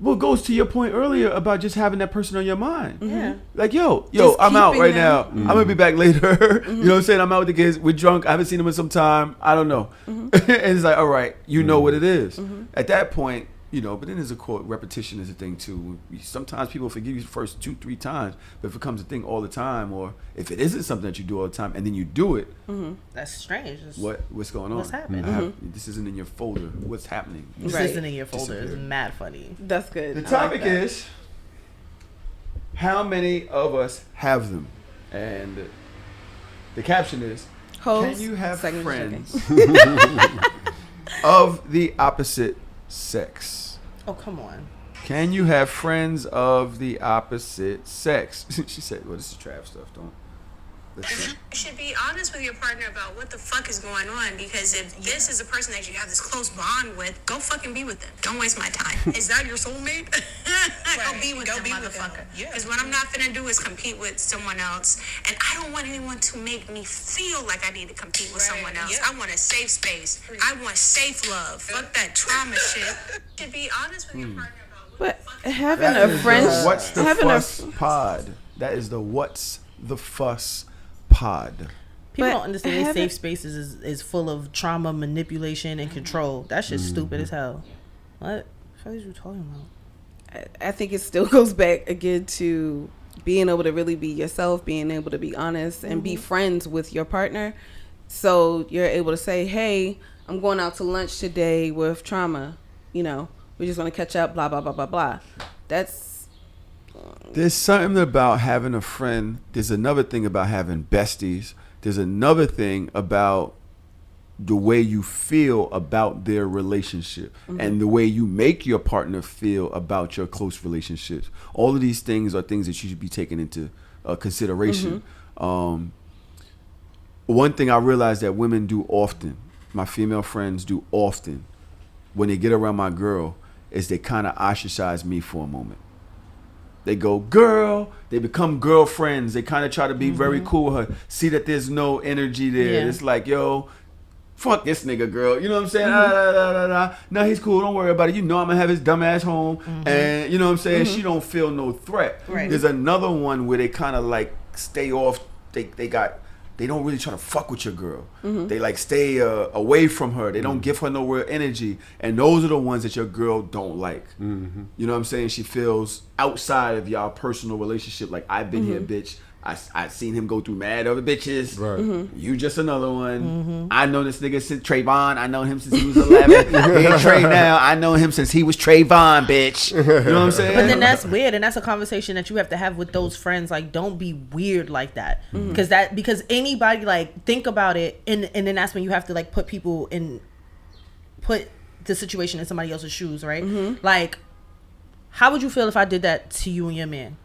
Well, it goes to your point earlier about just having that person on your mind. Yeah. Like, yo, Just I'm out right keeping now. I'm going to be back later. You know what I'm saying? I'm out with the kids. We're drunk. I haven't seen them in some time. I don't know. And it's like, all right, you know what it is. At that point, but then there's a quote, repetition is a thing too. Sometimes people forgive you the first 2-3 times, but if it becomes a thing all the time, or if it isn't something that you do all the time and then you do it, that's strange. What's going on? What's happening? This isn't in your folder. What's happening? This isn't in your folder. It's mad funny. That's good. The topic is, how many of us have them? And the caption is, can you have friends of the opposite sex? Oh, come on. Can you have friends of the opposite sex? She said, well, this is Trav stuff. You should be honest with your partner about what the fuck is going on, because if this is a person that you have this close bond with, go fucking be with them. Don't waste my time. Is that your soulmate? Go be with them, motherfucker. Because what I'm not finna do is compete with someone else, and I don't want anyone to make me feel like I need to compete with someone else. I want a safe space. I want safe love. Fuck that trauma shit. You should be honest with your partner about what But having a friend, What's the Fuss pod? That is the What's the Fuss pod. People don't understand safe spaces is full of trauma, manipulation, and control. That shit's stupid as hell. What are you talking about? I think it still goes back again to being able to really be yourself, being able to be honest, and be friends with your partner. So you're able to say, hey, I'm going out to lunch today with trauma. We just want to catch up, blah, blah, blah, blah, blah. There's something about having a friend. There's another thing about having besties. There's another thing about the way you feel about their relationship and the way you make your partner feel about your close relationships. All of these things are things that you should be taking into consideration. One thing I realize that women do often my female friends do often when they get around my girl is they kind of ostracize me for a moment. They go, girl. They become girlfriends. They kind of try to be very cool with her. See that there's no energy there. Yeah. It's like, yo, fuck this nigga, girl. You know what I'm saying? No, he's cool. Don't worry about it. You know I'm going to have his dumb ass home. And you know what I'm saying? She don't feel no threat. Right. There's another one where they kind of like stay off. They don't really try to fuck with your girl. They like stay away from her. They don't give her no real energy. And those are the ones that your girl don't like. You know what I'm saying? She feels outside of y'all personal relationship. Like, I've been here, bitch. I seen him go through mad other bitches. Right. You just another one. I know this nigga since Trayvon. I know him since he was 11. He ain't Trey now. I know him since he was Trayvon, bitch. You know what I'm saying? But then that's weird, and that's a conversation that you have to have with those friends. Like, don't be weird like that, because anybody, like, think about it, and then that's when you have to like put the situation in somebody else's shoes, right? Like, how would you feel if I did that to you and your man?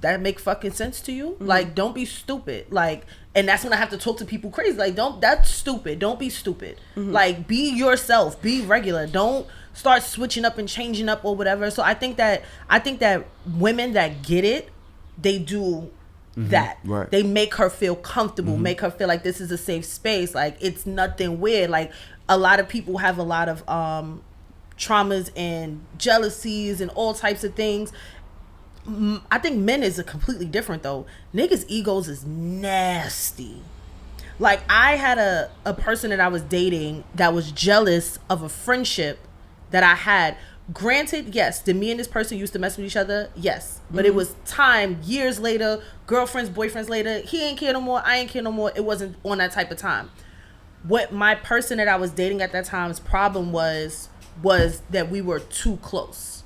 That make fucking sense to you? Like, don't be stupid. Like, and that's when I have to talk to people crazy. Like, that's stupid. Don't be stupid. Like, be yourself. Be regular. Don't start switching up and changing up or whatever. So I think that women that get it, they do that. Right. They make her feel comfortable, make her feel like this is a safe space. Like, it's nothing weird. Like, a lot of people have a lot of traumas and jealousies and all types of things. I think men is a completely different though. Niggas' egos is nasty. Like, I had a person that I was dating that was jealous of a friendship that I had. Granted, yes, did me and this person used to mess with each other? Yes. But it was time, years later, girlfriends, boyfriends later. He ain't care no more. I ain't care no more. It wasn't on that type of time. What my person that I was dating at that time's problem was that we were too close.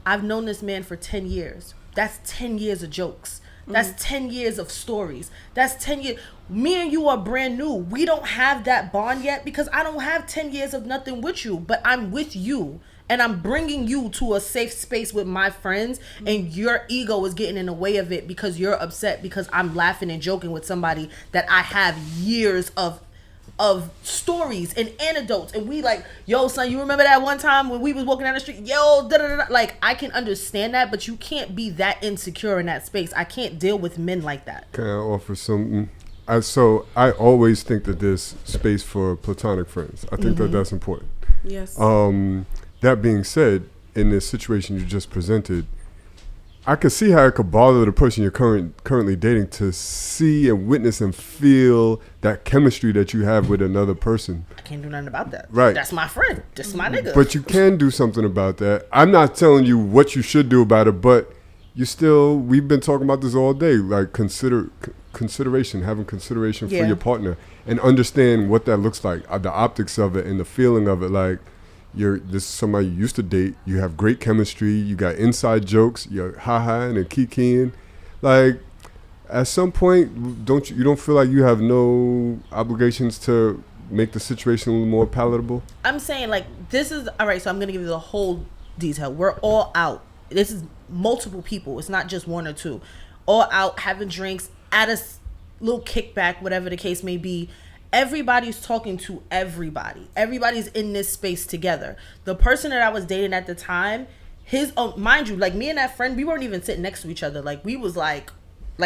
I've known this man for 10 years. That's 10 years of jokes. That's 10 years of stories. That's 10 years. Me and you are brand new. We don't have that bond yet because I don't have 10 years of nothing with you, but I'm with you and I'm bringing you to a safe space with my friends, and your ego is getting in the way of it because you're upset because I'm laughing and joking with somebody that I have years of stories and anecdotes, and we like, yo son, you remember that one time when we was walking down the street, yo da da da. Like, I can understand that, but you can't be that insecure in that space. I can't deal with men like that. Can I offer something? I always think that there's space for platonic friends. I think that that's important. Yes. That being said, in this situation you just presented, I could see how it could bother the person you're currently dating to see and witness and feel that chemistry that you have with another person. I can't do nothing about that. Right. That's my friend. That's my nigga. But you can do something about that. I'm not telling you what you should do about it, but we've been talking about this all day, like consideration, having consideration for your partner and understand what that looks like, the optics of it and the feeling of it. Like, this is somebody you used to date. You have great chemistry. You got inside jokes. You're ha-ha and kikiing. Like, at some point, you don't feel like you have no obligations to make the situation a little more palatable? I'm saying, like, this is all right. So I'm going to give you the whole detail. We're all out. This is multiple people. It's not just one or two. All out having drinks at a little kickback, whatever the case may be. Everybody's talking to everybody. Everybody's in this space together. The person that I was dating at the time, mind you, like, me and that friend, we weren't even sitting next to each other. Like, we was like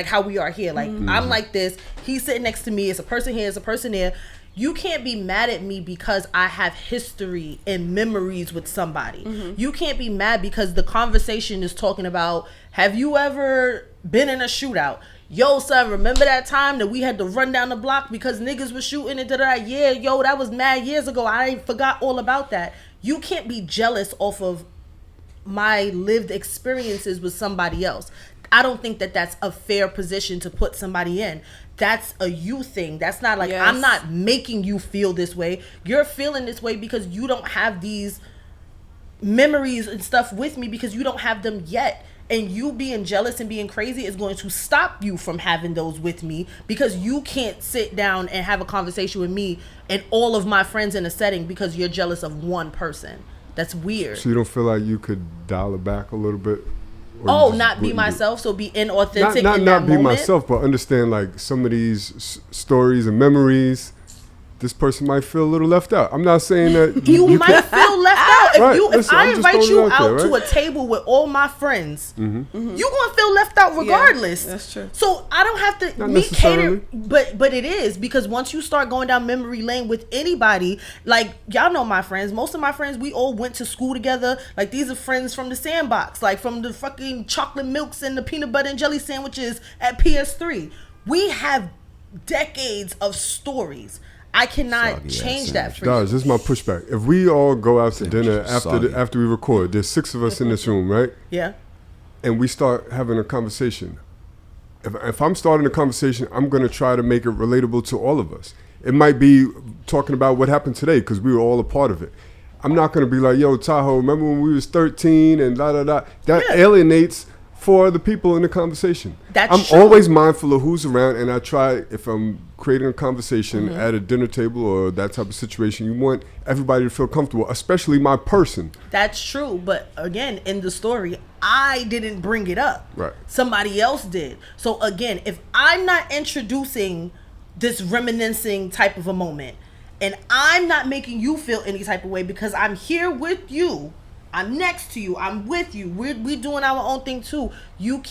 how we are here. Like, I'm like this. He's sitting next to me. It's a person here. It's a person there. You can't be mad at me because I have history and memories with somebody. You can't be mad because the conversation is talking about, have you ever been in a shootout? Yo, son, remember that time that we had to run down the block because niggas was shooting and da-da-da? Yeah, yo, that was mad years ago. I forgot all about that. You can't be jealous off of my lived experiences with somebody else. I don't think that that's a fair position to put somebody in. That's a you thing. That's not like, I'm not making you feel this way. You're feeling this way because you don't have these memories and stuff with me because you don't have them yet. And you being jealous and being crazy is going to stop you from having those with me because you can't sit down and have a conversation with me and all of my friends in a setting because you're jealous of one person. That's weird. So you don't feel like you could dial it back a little bit? Not be myself, so be inauthentic in that not be moment? myself, but understand, like, some of these stories and memories this person might feel a little left out. I'm not saying that you might feel left out if I invite you out there, to a table with all my friends. You're gonna feel left out regardless. Yeah, that's true. So I don't have to cater, but it is because once you start going down memory lane with anybody, like y'all know my friends. Most of my friends, we all went to school together. Like these are friends from the sandbox, like from the fucking chocolate milks and the peanut butter and jelly sandwiches at PS3. We have decades of stories. I cannot change that for you. Guys, this is my pushback. If we all go out to dinner after we record, there's 6 of us in this room, right? Yeah. And we start having a conversation. If I'm starting a conversation, I'm going to try to make it relatable to all of us. It might be talking about what happened today because we were all a part of it. I'm not going to be like, yo, Tahoe, remember when we was 13 and da-da-da. That alienates 4 other people in the conversation. I'm always mindful of who's around, and I try, if I'm creating a conversation at a dinner table or that type of situation, you want everybody to feel comfortable, especially my person. That's true, but again, in the story, I didn't bring it up. Right. Somebody else did. So again, if I'm not introducing this reminiscing type of a moment, and I'm not making you feel any type of way because I'm here with you, I'm next to you, I'm with you, we doing our own thing too. You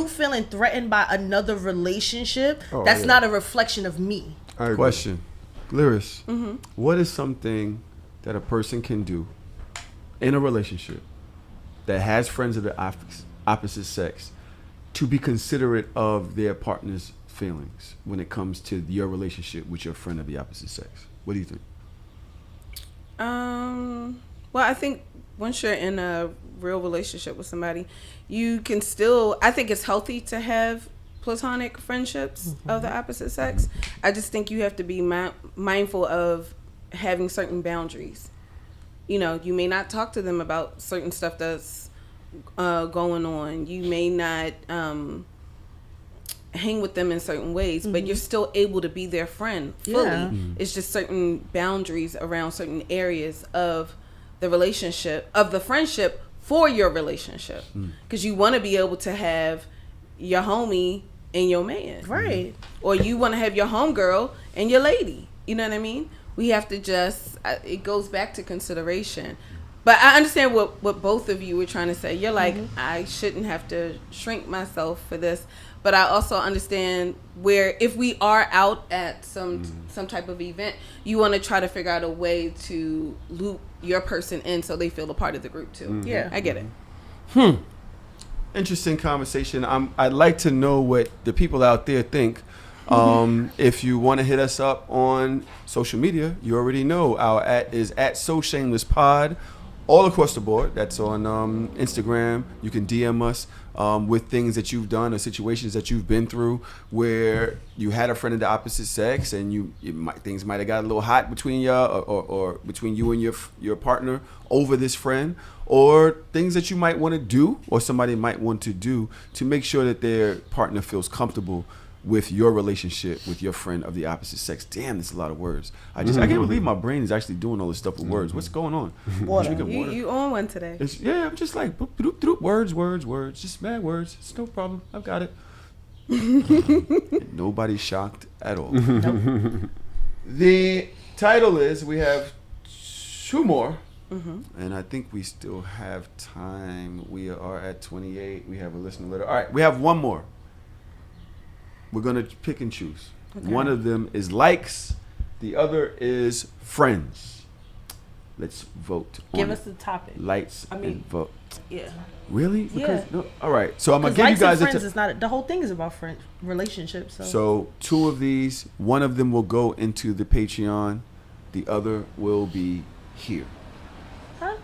feeling threatened by another relationship, that's not a reflection of me. Question. Liris, what is something that a person can do in a relationship that has friends of the opposite sex to be considerate of their partner's feelings when it comes to your relationship with your friend of the opposite sex? What do you think? Well, I think once you're in a real relationship with somebody, you can still, I think it's healthy to have platonic friendships of the opposite sex. I just think you have to be mindful of having certain boundaries. You know, you may not talk to them about certain stuff that's going on. You may not hang with them in certain ways, but you're still able to be their friend fully. Yeah. It's just certain boundaries around certain areas of the relationship, of the friendship for your relationship. Because you want to be able to have your homie and your man. Right. Or you want to have your homegirl and your lady. You know what I mean? We have to just, it goes back to consideration. But I understand what both of you were trying to say. You're like, I shouldn't have to shrink myself for this. But I also understand where if we are out at some type of event, you want to try to figure out a way to loop your person in so they feel a part of the group too. Yeah, I get it. Interesting conversation. I'd like to know what the people out there think. If you want to hit us up on social media, you already know our @ is @SoShamelessPod. All across the board. That's on Instagram. You can DM us with things that you've done or situations that you've been through where you had a friend of the opposite sex and things might have got a little hot between you or between you and your partner over this friend, or things that you might want to do or somebody might want to do to make sure that their partner feels comfortable with your relationship with your friend of the opposite sex. Damn, that's a lot of words. I can't believe my brain is actually doing all this stuff with words. What's going on? Water. You on one today. I'm just like, boop, doop, doop, words, just mad words. It's no problem. I've got it. Nobody's shocked at all. Nope. The title is, we have 2 more. And I think we still have time. We are at 28. We have a listener letter. All right, we have 1 more. We're going to pick and choose. Okay. One of them is likes. The other is friends. Let's vote. Give us the topic. And vote. Yeah. Really? Yeah. No. All right. So I'm going to give you guys friends is not the whole thing is about friend relationships. So 2 of these, one of them will go into the Patreon. The other will be here. Huh?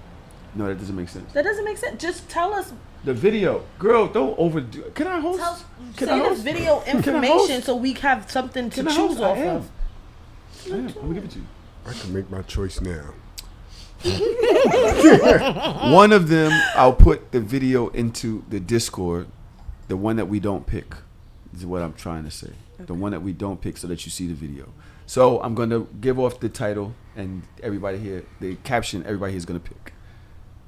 No, that doesn't make sense. That doesn't make sense. Just tell us. The video, girl, don't overdo it. Can I host? The video information so we have something to choose off of. I'm gonna give it to you. I can make my choice now. One of them, I'll put the video into the Discord. The one that we don't pick is what I'm trying to say. Okay. The one that we don't pick so that you see the video. So I'm gonna give off the title and everybody here, the caption. Everybody here is gonna pick.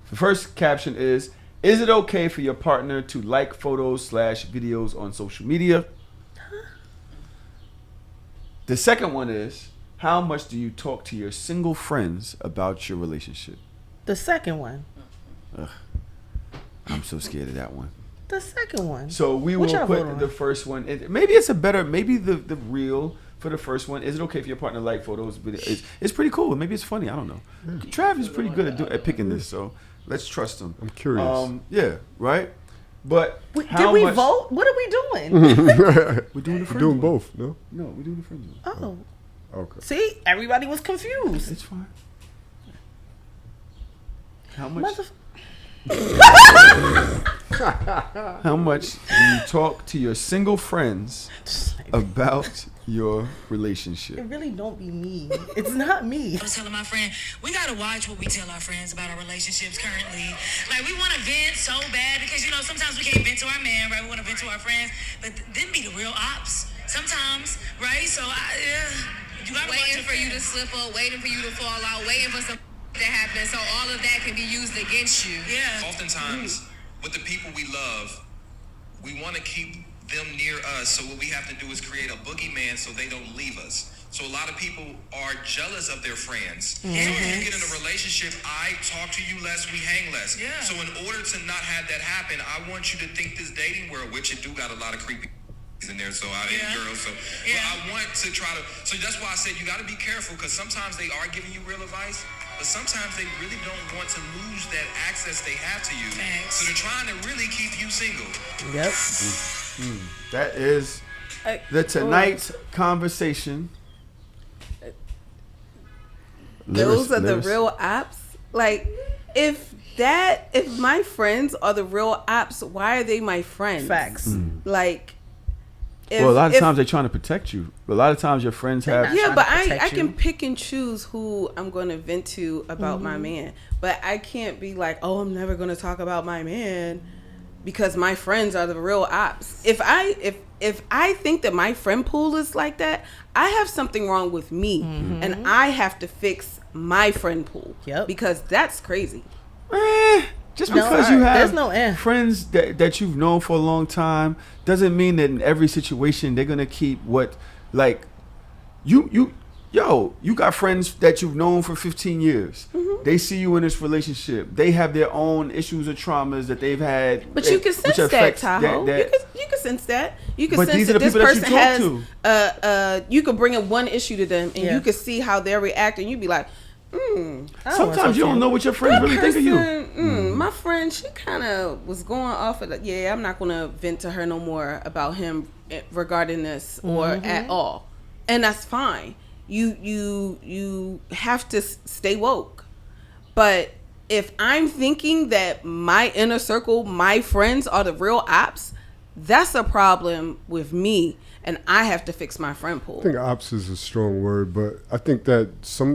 The first caption is it okay for your partner to like photos / videos on social media? The second one is How much do you talk to your single friends about your relationship? The second one. Ugh. I'm so scared of that one. The second one. So we will put the first one. Maybe it's maybe the real for the first one. Is it okay if your partner like photos? But it's pretty cool. Maybe it's funny. I don't know. Trav is pretty good at picking this, so let's trust him. I'm curious. Yeah, right. But did we vote? What are we doing? We're doing the friends. We're doing both. No, we're doing the friends. Oh. Okay. See, everybody was confused. It's fine. How much? How much do you talk to your single friends about your relationship? It really don't be me. It's not me. I was telling my friend, we gotta watch what we tell our friends about our relationships currently. Like, we want to vent so bad because, you know, sometimes we can't vent to our man, right? We want to vent to our friends, but them be the real ops sometimes, right? So you gotta waiting for you to slip up, waiting for you to fall out, waiting for some to happen, so all of that can be used against you. Yeah. Oftentimes, with the people we love, we want to keep them near us, so what we have to do is create a boogeyman so they don't leave us. So a lot of people are jealous of their friends. So if you get in a relationship, I talk to you less, we hang less. Yeah. So in order to not have that happen, I want you to think this dating world, which it do got a lot of creepy in there, so I mean girls, so but I want to try to, so that's why I said you got to be careful, because sometimes they are giving you real advice, but sometimes they really don't want to lose that access they have to you. Thanks. So they're trying to really keep you single. Yep. That is the tonight's conversation. Those are the real apps. Like, if my friends are the real apps, why are they my friends? Facts. Like, well, a lot of times they're trying to protect you. A lot of times your friends have. Yeah, but I can pick and choose who I'm going to vent to about my man. But I can't be like, oh, I'm never going to talk about my man because my friends are the real ops. If I think that my friend pool is like that, I have something wrong with me, and I have to fix my friend pool. Yep. Because that's crazy. Just because you have friends that you've known for a long time doesn't mean that in every situation they're gonna keep what, like, you got friends that you've known for 15 years. They see you in this relationship. They have their own issues or traumas that they've had. But you can sense that, Tahoe. You can sense that. You can sense that this person has. You could bring in one issue to them, and you could see how they're reacting. You'd be like, sometimes you don't know what your friends really think of you. My friend, she kind of was going off of I'm not going to vent to her no more about him regarding this or at all. And that's fine. You have to stay woke. But if I'm thinking that my inner circle, my friends are the real ops, that's a problem with me. And I have to fix my friend pool. I think ops is a strong word, but I think that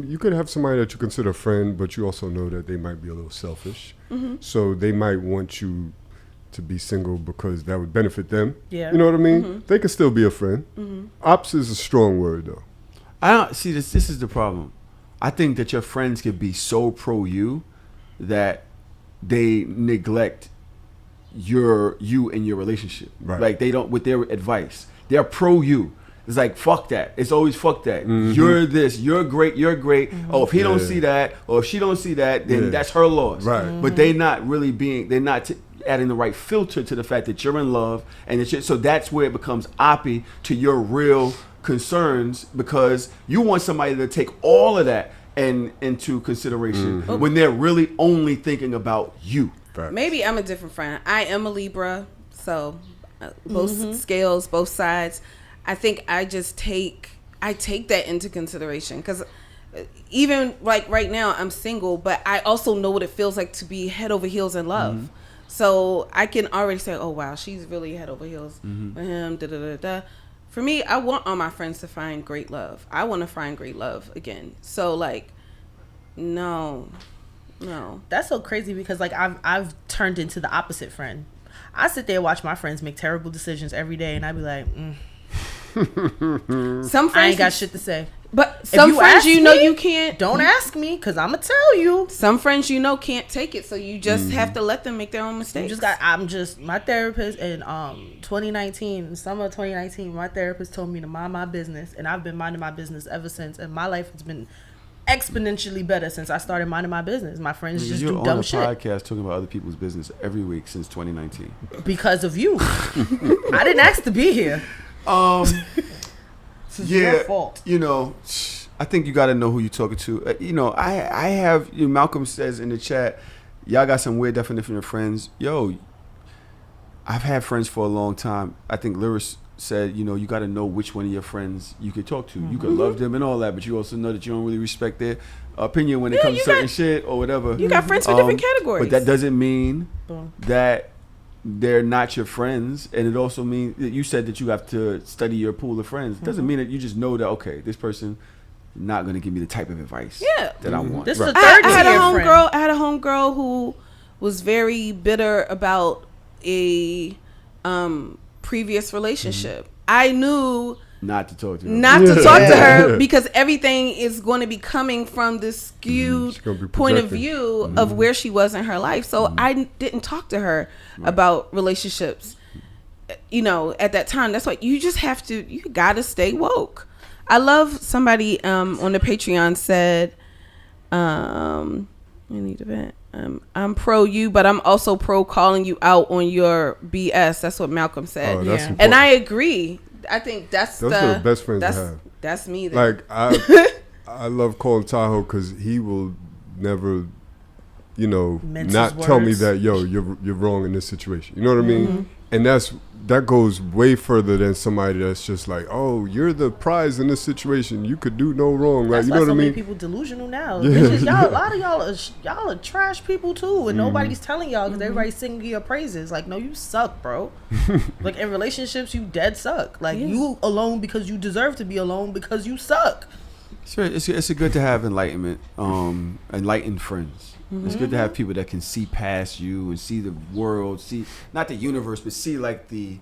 you could have somebody that you consider a friend, but you also know that they might be a little selfish. So they might want you to be single because that would benefit them. Yeah. You know what I mean? They could still be a friend. Ops is a strong word, though. I don't see this. This is the problem. I think that your friends could be so pro you that they neglect you and your relationship. Right. Like they don't with their advice. They're pro you. It's like, fuck that. It's always fuck that. You're this. You're great. You're great. Oh, if he don't see that, or if she don't see that, then that's her loss. Right. But they're not really they're not adding the right filter to the fact that you're in love. And so that's where it becomes oppy to your real concerns, because you want somebody to take all of that into consideration when they're really only thinking about you. Maybe I'm a different friend. I am a Libra, so both scales, both sides. I think I take that into consideration, because even like right now I'm single, but I also know what it feels like to be head over heels in love. So I can already say, oh wow, she's really head over heels with him. For me, I want all my friends to find great love. I want to find great love again. So like, no. That's so crazy, because like I've turned into the opposite friend. I sit there and watch my friends make terrible decisions every day, and I'd be like, Some friends I ain't got shit to say. But some friends you can't. Don't ask me because I'm gonna tell you. Some friends can't take it, so you just have to let them make their own mistakes. My therapist in 2019, summer of 2019, my therapist told me to mind my business, and I've been minding my business ever since, and my life has been exponentially better since I started minding my business. My friends just do dumb shit. You're on a podcast talking about other people's business every week since 2019 because of you. I didn't ask to be here. It's your fault. I think you got to know who you're talking to. I have. Malcolm says in the chat, y'all got some weird definition of friends. I've had friends for a long time. I think Liris said, you got to know which one of your friends you could talk to. You could love them and all that, but you also know that you don't really respect their opinion when it comes to certain shit or whatever. You got friends for different categories. But that doesn't mean that they're not your friends, and it also means that you said that you have to study your pool of friends. It doesn't mean that you just know that, okay, this person not going to give me the type of advice that I want. This is a third I had a homegirl who was very bitter about a previous relationship. I knew not to talk to her because everything is going to be coming from this skewed point of view of where she was in her life. So I didn't talk to her about relationships, at that time. That's why you gotta stay woke. I love somebody on the Patreon said, I need to vent. I'm pro you, but I'm also pro calling you out on your BS. That's what Malcolm said. And I agree. I think those are the best friends to have. That's me. Then. Like I love calling Tahoe because he will never, not tell me that you're wrong in this situation. You know what I mean? And that goes way further than somebody that's just like, oh, you're the prize in this situation. You could do no wrong. Like, you know what I mean? Many people delusional now. Bitches, a lot of y'all are trash people too, and nobody's telling y'all because everybody's singing your praises. Like, no, you suck, bro. Like in relationships, you dead suck. Like you alone because you deserve to be alone because you suck. It's good to have enlightenment, enlightened friends. It's good to have people that can see past you and see the world, see not the universe, but see like the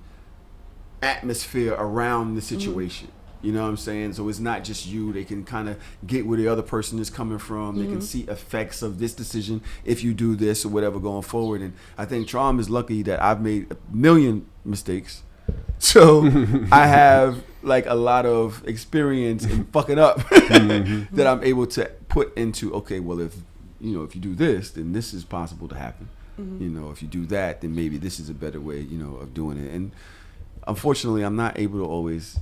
atmosphere around the situation. You know what I'm saying? So it's not just you. They can kind of get where the other person is coming from. They can see effects of this decision if you do this or whatever going forward. And I think Traum is lucky that I've made a million mistakes. So I have like a lot of experience in fucking up that I'm able to put into, okay, well, if you do this, then this is possible to happen. If you do that, then maybe this is a better way, of doing it. And unfortunately, I'm not able to always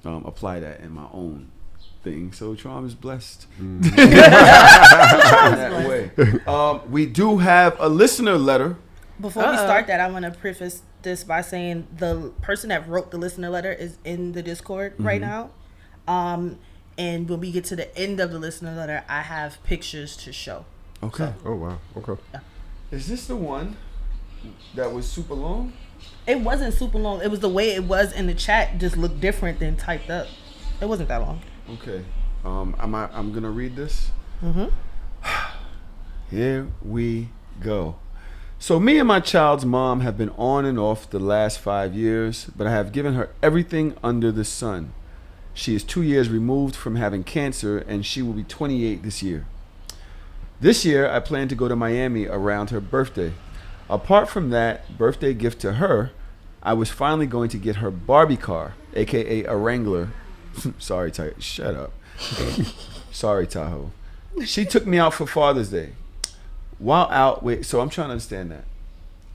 apply that in my own thing. So Traum is blessed in that way. We do have a listener letter. Before we start that, I want to preface this by saying the person that wrote the listener letter is in the Discord right now. And when we get to the end of the listener letter, I have pictures to show. Okay. Oh, wow. Okay. Yeah. Is this the one that was super long? It wasn't super long. It was the way it was in the chat just looked different than typed up. It wasn't that long. Okay. I'm going to read this. Here we go. So me and my child's mom have been on and off the last 5 years, but I have given her everything under the sun. She is 2 years removed from having cancer, and she will be 28 this year. This year, I plan to go to Miami around her birthday. Apart from that birthday gift to her, I was finally going to get her Barbie car, a.k.a. a Wrangler. Sorry, Tahoe. Shut up. Sorry, Tahoe. She took me out for Father's Day. While out, so I'm trying to understand that.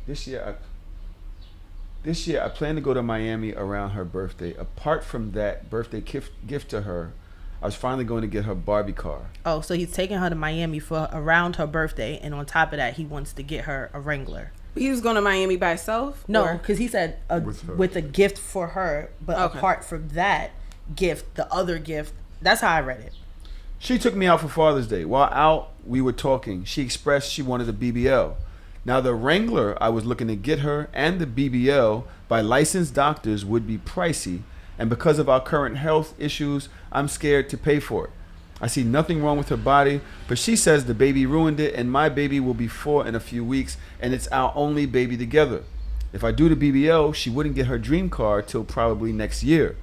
This year, I plan to go to Miami around her birthday. Apart from that birthday gift to her, I was finally going to get her Barbie car. Oh, so he's taking her to Miami for around her birthday, and on top of that, he wants to get her a Wrangler. He was going to Miami by himself? No, because he said with a gift for her, but apart from that gift, the other gift, that's how I read it. She took me out for Father's Day. While out, we were talking. She expressed she wanted a BBL. Now, the Wrangler I was looking to get her and the BBL by licensed doctors would be pricey, and because of our current health issues, I'm scared to pay for it. I see nothing wrong with her body, but she says the baby ruined it, and my baby will be 4 in a few weeks, and it's our only baby together. If I do the BBL, she wouldn't get her dream car till probably next year.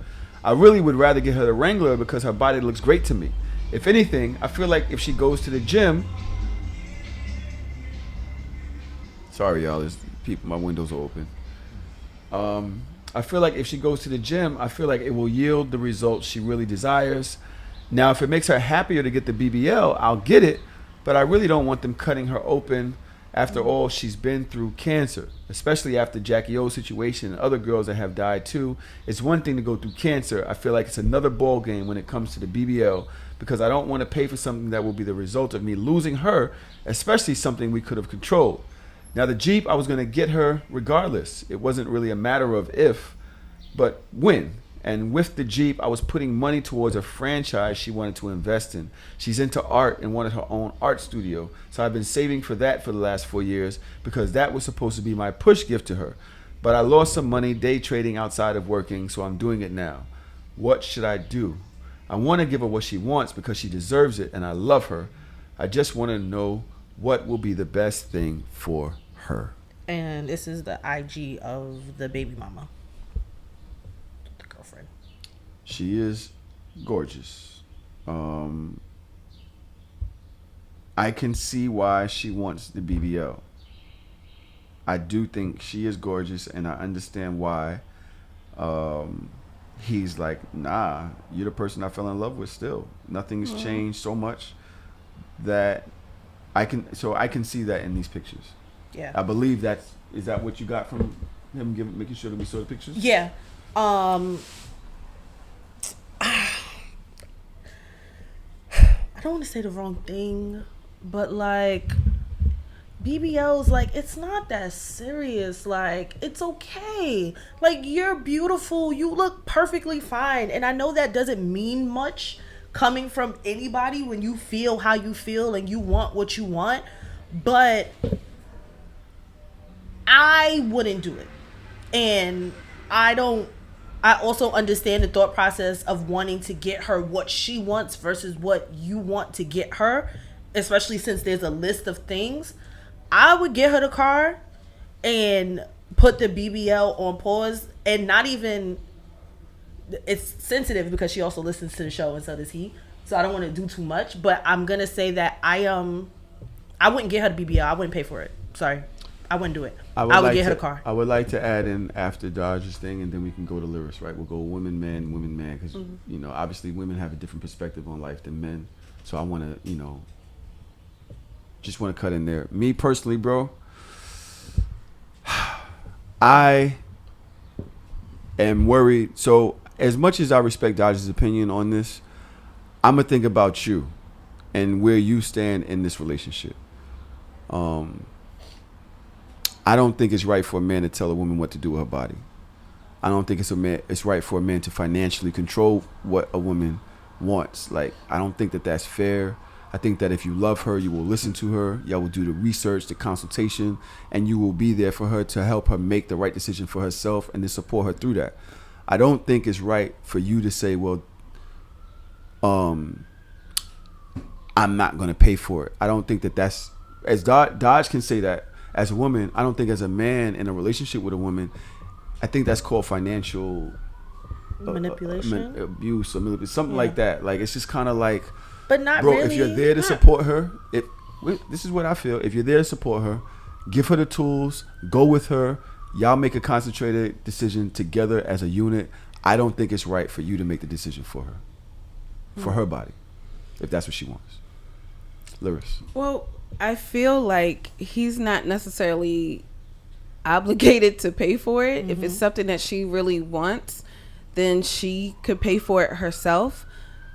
I really would rather get her the Wrangler because her body looks great to me. If anything, I feel like if she goes to the gym... Sorry, y'all. There's people. My windows are open. I feel like if she goes to the gym, I feel like it will yield the results she really desires. Now, if it makes her happier to get the BBL, I'll get it. But I really don't want them cutting her open after all she's been through cancer, especially after Jackie O's situation and other girls that have died too. It's one thing to go through cancer. I feel like it's another ball game when it comes to the BBL because I don't want to pay for something that will be the result of me losing her, especially something we could have controlled. Now, the Jeep, I was going to get her regardless. It wasn't really a matter of if, but when. And with the Jeep, I was putting money towards a franchise she wanted to invest in. She's into art and wanted her own art studio. So I've been saving for that for the last 4 years because that was supposed to be my push gift to her. But I lost some money day trading outside of working, so I'm doing it now. What should I do? I want to give her what she wants because she deserves it and I love her. I just want to know what will be the best thing for her. And this is the IG of the baby mama. She is gorgeous. I can see why she wants the BBL. I do think she is gorgeous, and I understand why he's like, nah, you're the person I fell in love with still. Nothing's changed so much that I can see that in these pictures. Yeah. I believe is that what you got from him making sure that we saw the pictures? Yeah. I don't want to say the wrong thing, but like BBL's like, it's not that serious. Like, it's okay. Like, you're beautiful. You look perfectly fine. And I know that doesn't mean much coming from anybody when you feel how you feel and you want what you want, but I wouldn't do it. And I also understand the thought process of wanting to get her what she wants versus what you want to get her, especially since there's a list of things. I would get her the car and put the BBL on pause and not even, it's sensitive because she also listens to the show and so does he. So I don't want to do too much, but I'm going to say that I wouldn't get her the BBL. I wouldn't pay for it. Sorry. I wouldn't do it. I would get her the car. I would like to add in after Dodge's thing, and then we can go to Liris, right? We'll go women, man, because, you know, obviously women have a different perspective on life than men. So I want to, you know, just want to cut in there. Me personally, bro, I am worried. So as much as I respect Dodge's opinion on this, I'm going to think about you and where you stand in this relationship. I don't think it's right for a man to tell a woman what to do with her body. I don't think it's right for a man to financially control what a woman wants. Like, I don't think that that's fair. I think that if you love her, you will listen to her. Y'all will do the research, the consultation, and you will be there for her to help her make the right decision for herself and to support her through that. I don't think it's right for you to say, well, I'm not going to pay for it. I don't think that that's, as Dodge can say that, as a woman, I don't think as a man in a relationship with a woman, I think that's called financial manipulation, abuse, or something like that. Like, it's just kind of like, but not bro, really. If you're there to support her, this is what I feel. If you're there to support her, give her the tools, go with her. Y'all make a concentrated decision together as a unit. I don't think it's right for you to make the decision for her, for her body, if that's what she wants. Liris. Well, I feel like he's not necessarily obligated to pay for it. If it's something that she really wants, then she could pay for it herself.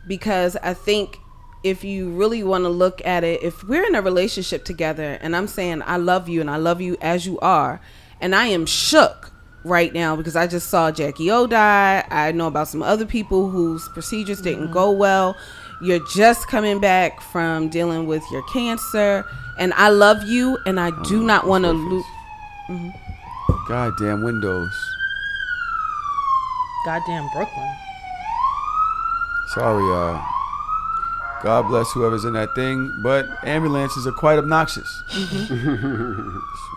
Because I think if you really want to look at it, if we're in a relationship together and I'm saying I love you and I love you as you are, and I am shook right now because I just saw Jackie O die. I know about some other people whose procedures didn't go well. You're just coming back from dealing with your cancer, and I love you, and I do not want to lose. Goddamn windows. Goddamn Brooklyn. Sorry, y'all. God bless whoever's in that thing. But ambulances are quite obnoxious. As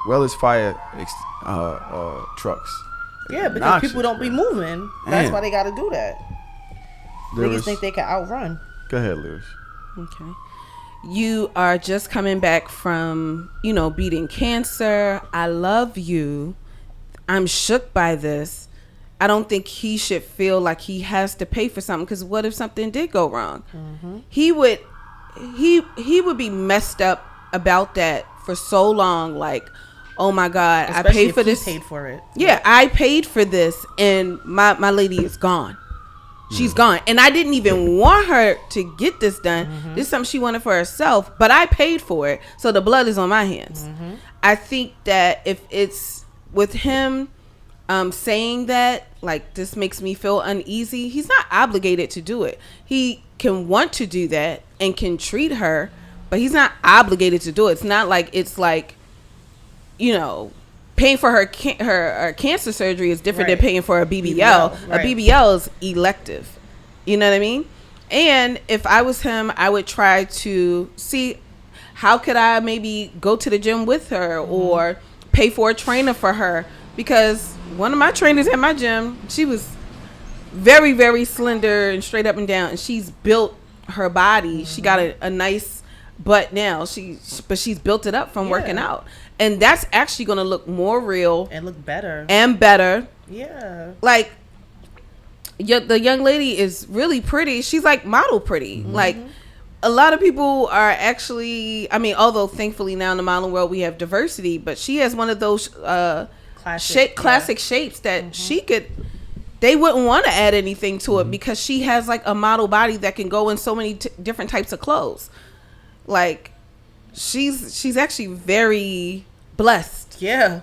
well as fire trucks. Yeah, because people don't be moving. That's why they got to do that. They just think they can outrun. Go ahead, Liris. Okay. You are just coming back from, beating cancer. I love you. I'm shook by this. I don't think he should feel like he has to pay for something, because what if something did go wrong? Mm-hmm. He would be messed up about that for so long. Like, oh my God, especially I paid for this. Paid for it. Yeah, I paid for this, and my lady is gone. She's gone, and I didn't even want her to get this done. Mm-hmm. This is something she wanted for herself, but I paid for it, so the blood is on my hands. Mm-hmm. I think that if it's with him saying that, like, this makes me feel uneasy, he's not obligated to do it. He can want to do that and can treat her, but he's not obligated to do it. It's not like paying for her cancer surgery is different than paying for a BBL. Right. A BBL is elective. You know what I mean? And if I was him, I would try to see how could I maybe go to the gym with her, or pay for a trainer for her, because one of my trainers at my gym, she was very, very slender and straight up and down, and she's built her body. She got a nice butt now. But she's built it up from working out. And that's actually going to look more real. And look better. Yeah. Like, the young lady is really pretty. She's like model pretty. Mm-hmm. Like, a lot of people are actually, although thankfully now in the modeling world we have diversity, but she has one of those classic shapes that they wouldn't want to add anything to it, because she has like a model body that can go in so many different types of clothes. Like, she's actually very blessed. Yeah.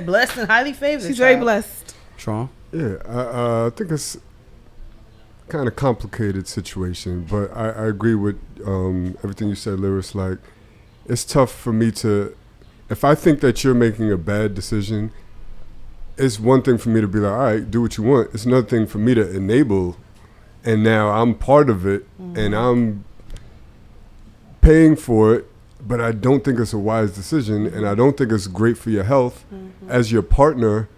Blessed and highly favored. She's very blessed. Sean? Yeah, I think it's kind of complicated situation, but I agree with everything you said, Liris. Like, it's tough for me to, if I think that you're making a bad decision, it's one thing for me to be like, all right, do what you want. It's another thing for me to enable, and now I'm part of it, and I'm paying for it, but I don't think it's a wise decision, and I don't think it's great for your health. As your partner,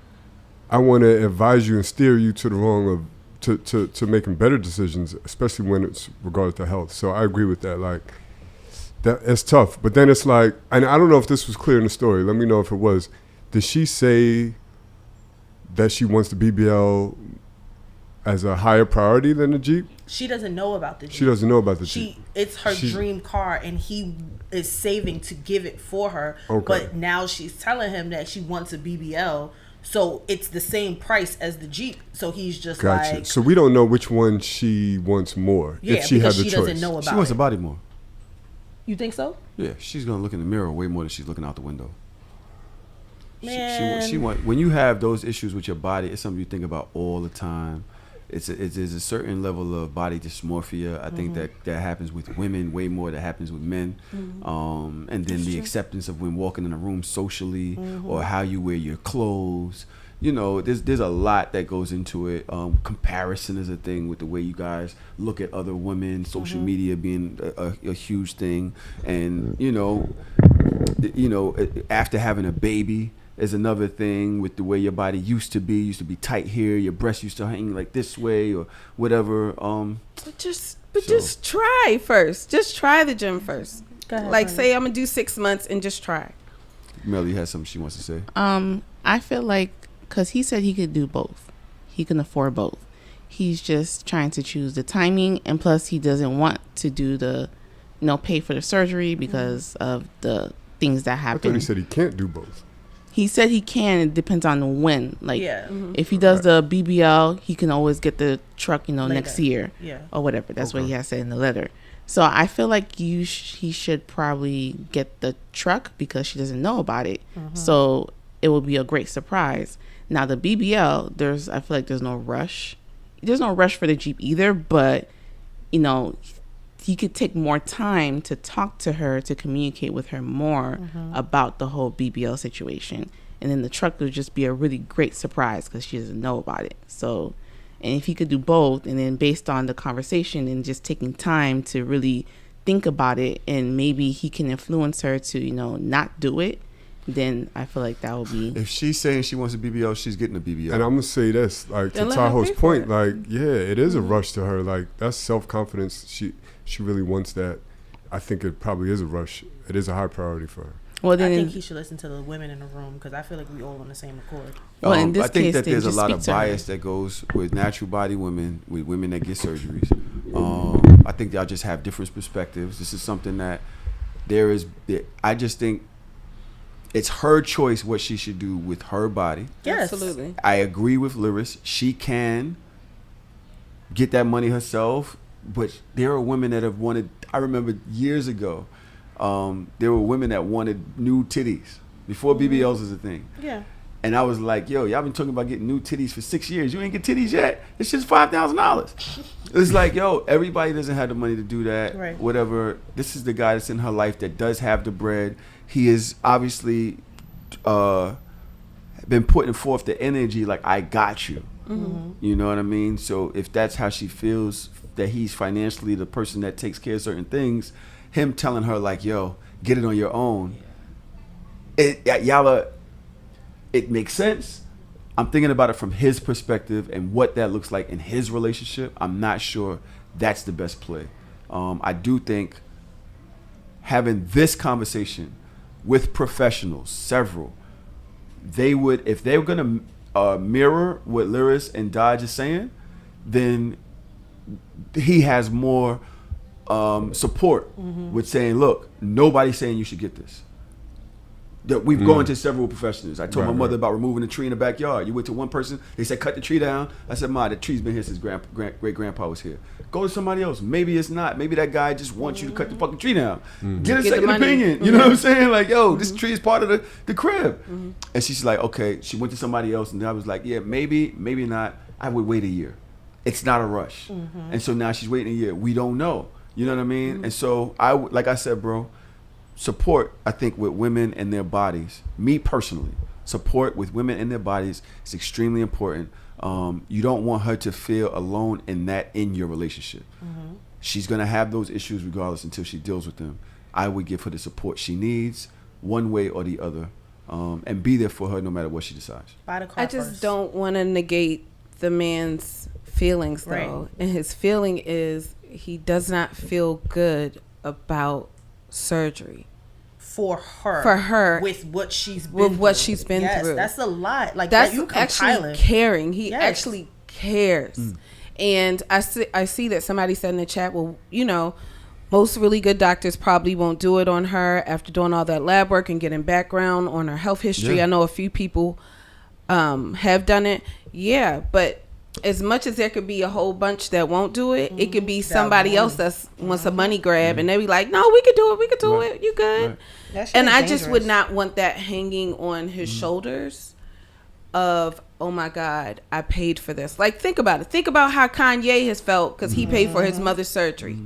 I want to advise you and steer you to the wrong of to making better decisions, especially when it's regarded to health. So I agree with that. Like, that it's tough, but then it's like, and I don't know if this was clear in the story. Let me know if it was. Did she say that she wants the BBL as a higher priority than the Jeep? She doesn't know about the Jeep. She doesn't know about the Jeep. It's her dream car, and he is saving to give it for her. Okay. But now she's telling him that she wants a BBL, so it's the same price as the Jeep. So he's just like... So we don't know which one she wants more, if she had the choice. Doesn't know about she wants a body more. You think so? Yeah, she's going to look in the mirror way more than she's looking out the window. Man. She want, when you have those issues with your body, it's something you think about all the time. It's a certain level of body dysmorphia. I think that happens with women way more than happens with men. And then that's the true. Acceptance of when walking in a room socially, or how you wear your clothes. There's a lot that goes into it. Comparison is a thing with the way you guys look at other women. Social media being a huge thing, and after having a baby is another thing with the way your body used to be tight here, your breasts used to hang like this way or whatever. But just try first. Just try the gym first. Go ahead, like, say I'm gonna do 6 months and just try. Melly has something she wants to say. I feel like, because he said he could do both, he can afford both. He's just trying to choose the timing, and plus he doesn't want to do the, pay for the surgery because of the things that happen. I thought he said he can't do both. He said he can. It depends on when. Like, if he does the BBL, he can always get the truck, next year, or whatever. That's what he has said in the letter. So I feel like he should probably get the truck because she doesn't know about it. So it will be a great surprise. Now the BBL, I feel like there's no rush. There's no rush for the Jeep either, but he could take more time to talk to her, to communicate with her more about the whole BBL situation. And then the truck would just be a really great surprise because she doesn't know about it. So And if he could do both, and then based on the conversation and just taking time to really think about it, and maybe he can influence her to, you know, not do it, then I feel like that would be. If she's saying she wants a BBL, she's getting a BBL. And I'm gonna say this, like, to Tahoe's point, like, yeah, it is a rush to her. Like, that's self-confidence. She really wants that. I think it probably is a rush. It is a high priority for her. Well, then I think he should listen to the women in the room, because I feel like we all on the same accord. Well, in this I think case, that there's a lot of bias her. that goes with natural body women, with women that get surgeries. I think y'all just have different perspectives. This is something that I just think it's her choice what she should do with her body. Yes. Absolutely. I agree with Liris. She can get that money herself, but there are women that have wanted. I remember years ago, there were women that wanted new titties before BBLs was a thing. Yeah. And I was like, yo, y'all been talking about getting new titties for 6 years. You ain't get titties yet. It's just $5,000. It's like, yo, everybody doesn't have the money to do that. Right. Whatever. This is the guy that's in her life that does have the bread. He is obviously been putting forth the energy like, I got you. Mm-hmm. You know what I mean? So if that's how she feels, that he's financially the person that takes care of certain things, him telling her like, yo, get it on your own. It makes sense. I'm thinking about it from his perspective and what that looks like in his relationship. I'm not sure that's the best play. I do think having this conversation with professionals, several, they would, if they were going to mirror what Liris and Dodge is saying, then he has more support with saying, look, nobody's saying you should get this. That we've gone to several professionals. I told my mother about removing a tree in the backyard. You went to one person, they said cut the tree down. I said, Ma, the tree's been here since great grandpa was here. Go to somebody else. Maybe it's not. Maybe that guy just wants you to cut the fucking tree down. Get a second opinion. You know what I'm saying? Like, yo, this tree is part of the crib. And she's like, okay. She went to somebody else, and I was like, yeah, maybe not. I would wait a year. It's not a rush. And so now she's waiting a year. We don't know. You know what I mean? And so like I said, bro, support, I think, with women and their bodies. Me personally, support with women and their bodies is extremely important. You don't want her to feel alone in your relationship. She's gonna have those issues regardless until she deals with them. I would give her the support she needs, one way or the other, and be there for her no matter what she decides. I just don't want to negate the man's feelings, though. Right. And his feeling is he does not feel good about surgery for her with what she's been through. That's a lot. Like, that's that you actually caring. He actually cares. And I see that somebody said in the chat, well, you know, most really good doctors probably won't do it on her after doing all that lab work and getting background on her health history. I know a few people have done it. Yeah, but as much as there could be a whole bunch that won't do it, it could be somebody else that wants a money grab, and they be like, no, we could do it, you good. And I just would not want that hanging on his shoulders of, oh my God, I paid for this. Like, think about it. Think about how Kanye has felt because he paid for his mother's surgery.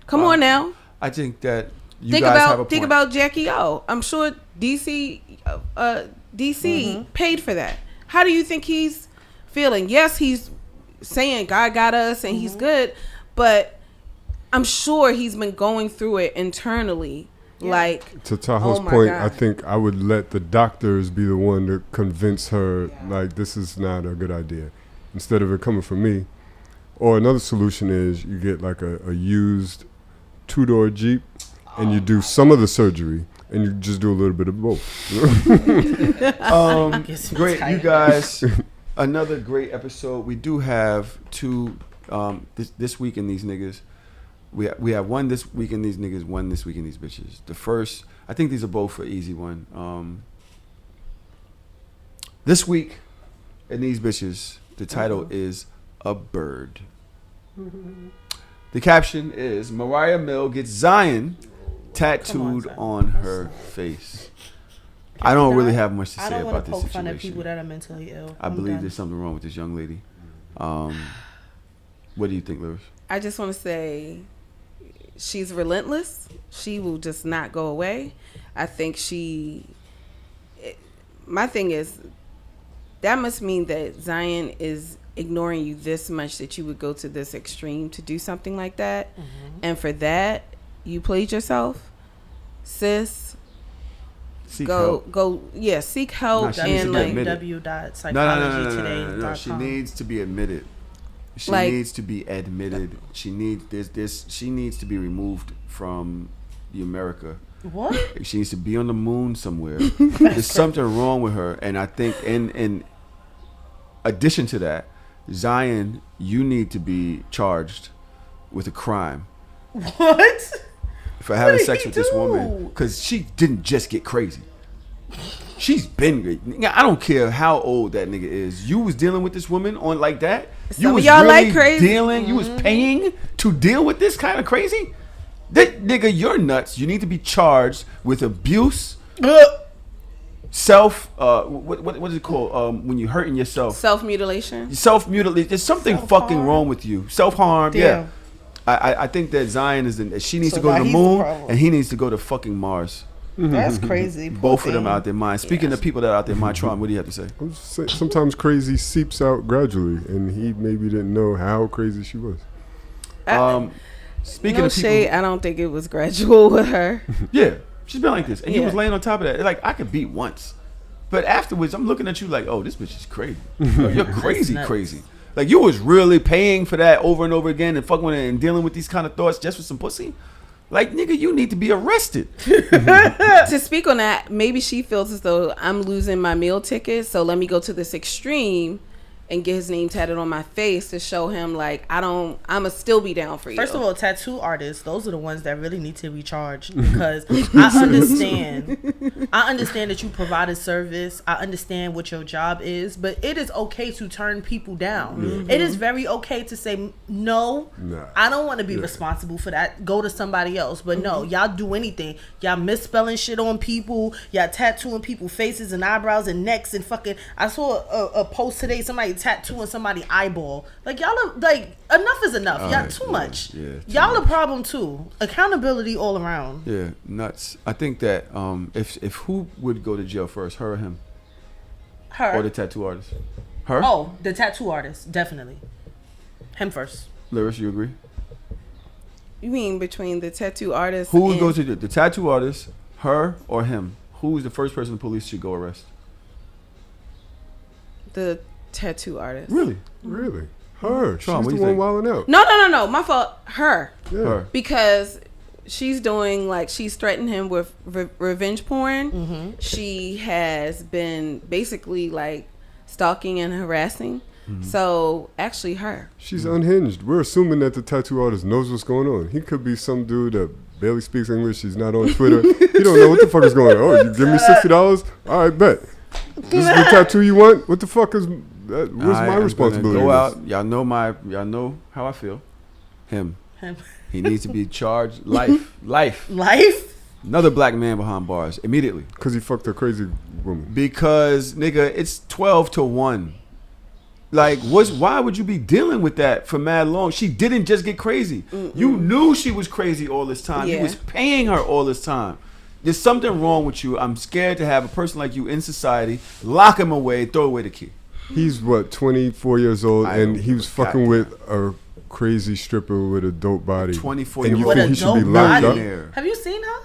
Come on now. I think that you guys have a point. Think about Jackie O. I'm sure DC paid for that. How do you think he's feeling? Yes, he's saying God got us and he's good, but I'm sure he's been going through it internally. Like, to Tahoe's point, God. I think I would let the doctors be the one to convince her, like, this is not a good idea, instead of it coming from me. Or another solution is you get like a used 2-door Jeep and you do some of the surgery and you just do a little bit of both. Great, you guys. Another great episode. We do have two this week in these niggas. We have one this week in these niggas, one this week in these bitches. The first, I think these are both an easy one. This week in these bitches, the title is A Bird. The caption is Mariah Mill gets Zion tattooed on her face. I don't really have much to say about this situation. I don't want to poke fun at people that are mentally ill. I believe there's something wrong with this young lady. What do you think, Liris? I just want to say she's relentless. She will just not go away. I think my thing is, that must mean that Zion is ignoring you this much that you would go to this extreme to do something like that. And for that, you played yourself, sis. Seek help. Seek help. And like www.psychologytoday.com. No. She needs to be admitted. She needs to be admitted. She needs She needs to be removed from the America. What? She needs to be on the moon somewhere. There's something wrong with her, and I think in addition to that, Zion, you need to be charged with a crime. What? For having sex with this woman, because she didn't just get crazy. She's been. I don't care how old that nigga is. You was dealing with this woman on like that. You was y'all really like crazy. Dealing. You was paying to deal with this kind of crazy. That nigga, you're nuts. You need to be charged with abuse. Self. What is it called? When you hurting yourself. Self-mutilation. Self-mutilation. There's something fucking wrong with you. Self-harm. Yeah. I think that Zion she needs to go to the moon and he needs to go to fucking Mars. That's crazy. Both of them out their mind. Speaking of people that are out their mind, Tron, what do you have to say? I'm just saying, sometimes crazy seeps out gradually, and he maybe didn't know how crazy she was. Speaking of people, shade, I don't think it was gradual with her. Yeah, she's been like this, and he was laying on top of that. Like, I could beat once, but afterwards, I'm looking at you like, oh, this bitch is crazy. You're crazy. Like, you was really paying for that over and over again and fucking with it and dealing with these kind of thoughts just for some pussy? Like, nigga, you need to be arrested. To speak on that, maybe she feels as though I'm losing my meal ticket, so let me go to this extreme and get his name tatted on my face to show him, like, I'ma still be down for you. First of all, tattoo artists, those are the ones that really need to be charged, because I understand that you provide a service. I understand what your job is, but it is okay to turn people down. It is very okay to say, no, I don't want to be responsible for that. Go to somebody else. But no, y'all do anything. Y'all misspelling shit on people. Y'all tattooing people's faces and eyebrows and necks and fucking. I saw a post today, somebody tattooing somebody's eyeball. Like, y'all are, like, enough is enough. Y'all too much. Yeah, y'all a problem too. Accountability all around. Yeah, nuts. I think that if who would go to jail first, her or him? Her. Or the tattoo artist? Her? Oh, the tattoo artist, definitely. Him first. Liris, you agree? You mean between the tattoo artist? Who would go to the tattoo artist, her or him? Who is the first person the police should go arrest? The tattoo artist. Really? Her. She's the one wilding out. No. My fault. Her. Yeah. Her. Because she's doing, like, she's threatened him with revenge porn. She has been basically, like, stalking and harassing. So, actually, her. She's unhinged. We're assuming that the tattoo artist knows what's going on. He could be some dude that barely speaks English. He's not on Twitter. He don't know what the fuck is going on. Oh, you give me $60? All right, bet. This is the tattoo you want? What the fuck is... Where's my responsibility? Go out. Y'all know how I feel. Him. He needs to be charged life. Another black man behind bars immediately. Because he fucked a crazy woman. Because, nigga, it's 12-1. Like, why would you be dealing with that for mad long? She didn't just get crazy. You knew she was crazy all this time. You was paying her all this time. There's something wrong with you. I'm scared to have a person like you in society. Lock him away. Throw away the key. He's 24 years old, and he was fucking with a crazy stripper with a dope body. 24 and years you old. think he should be locked up? Have you seen her?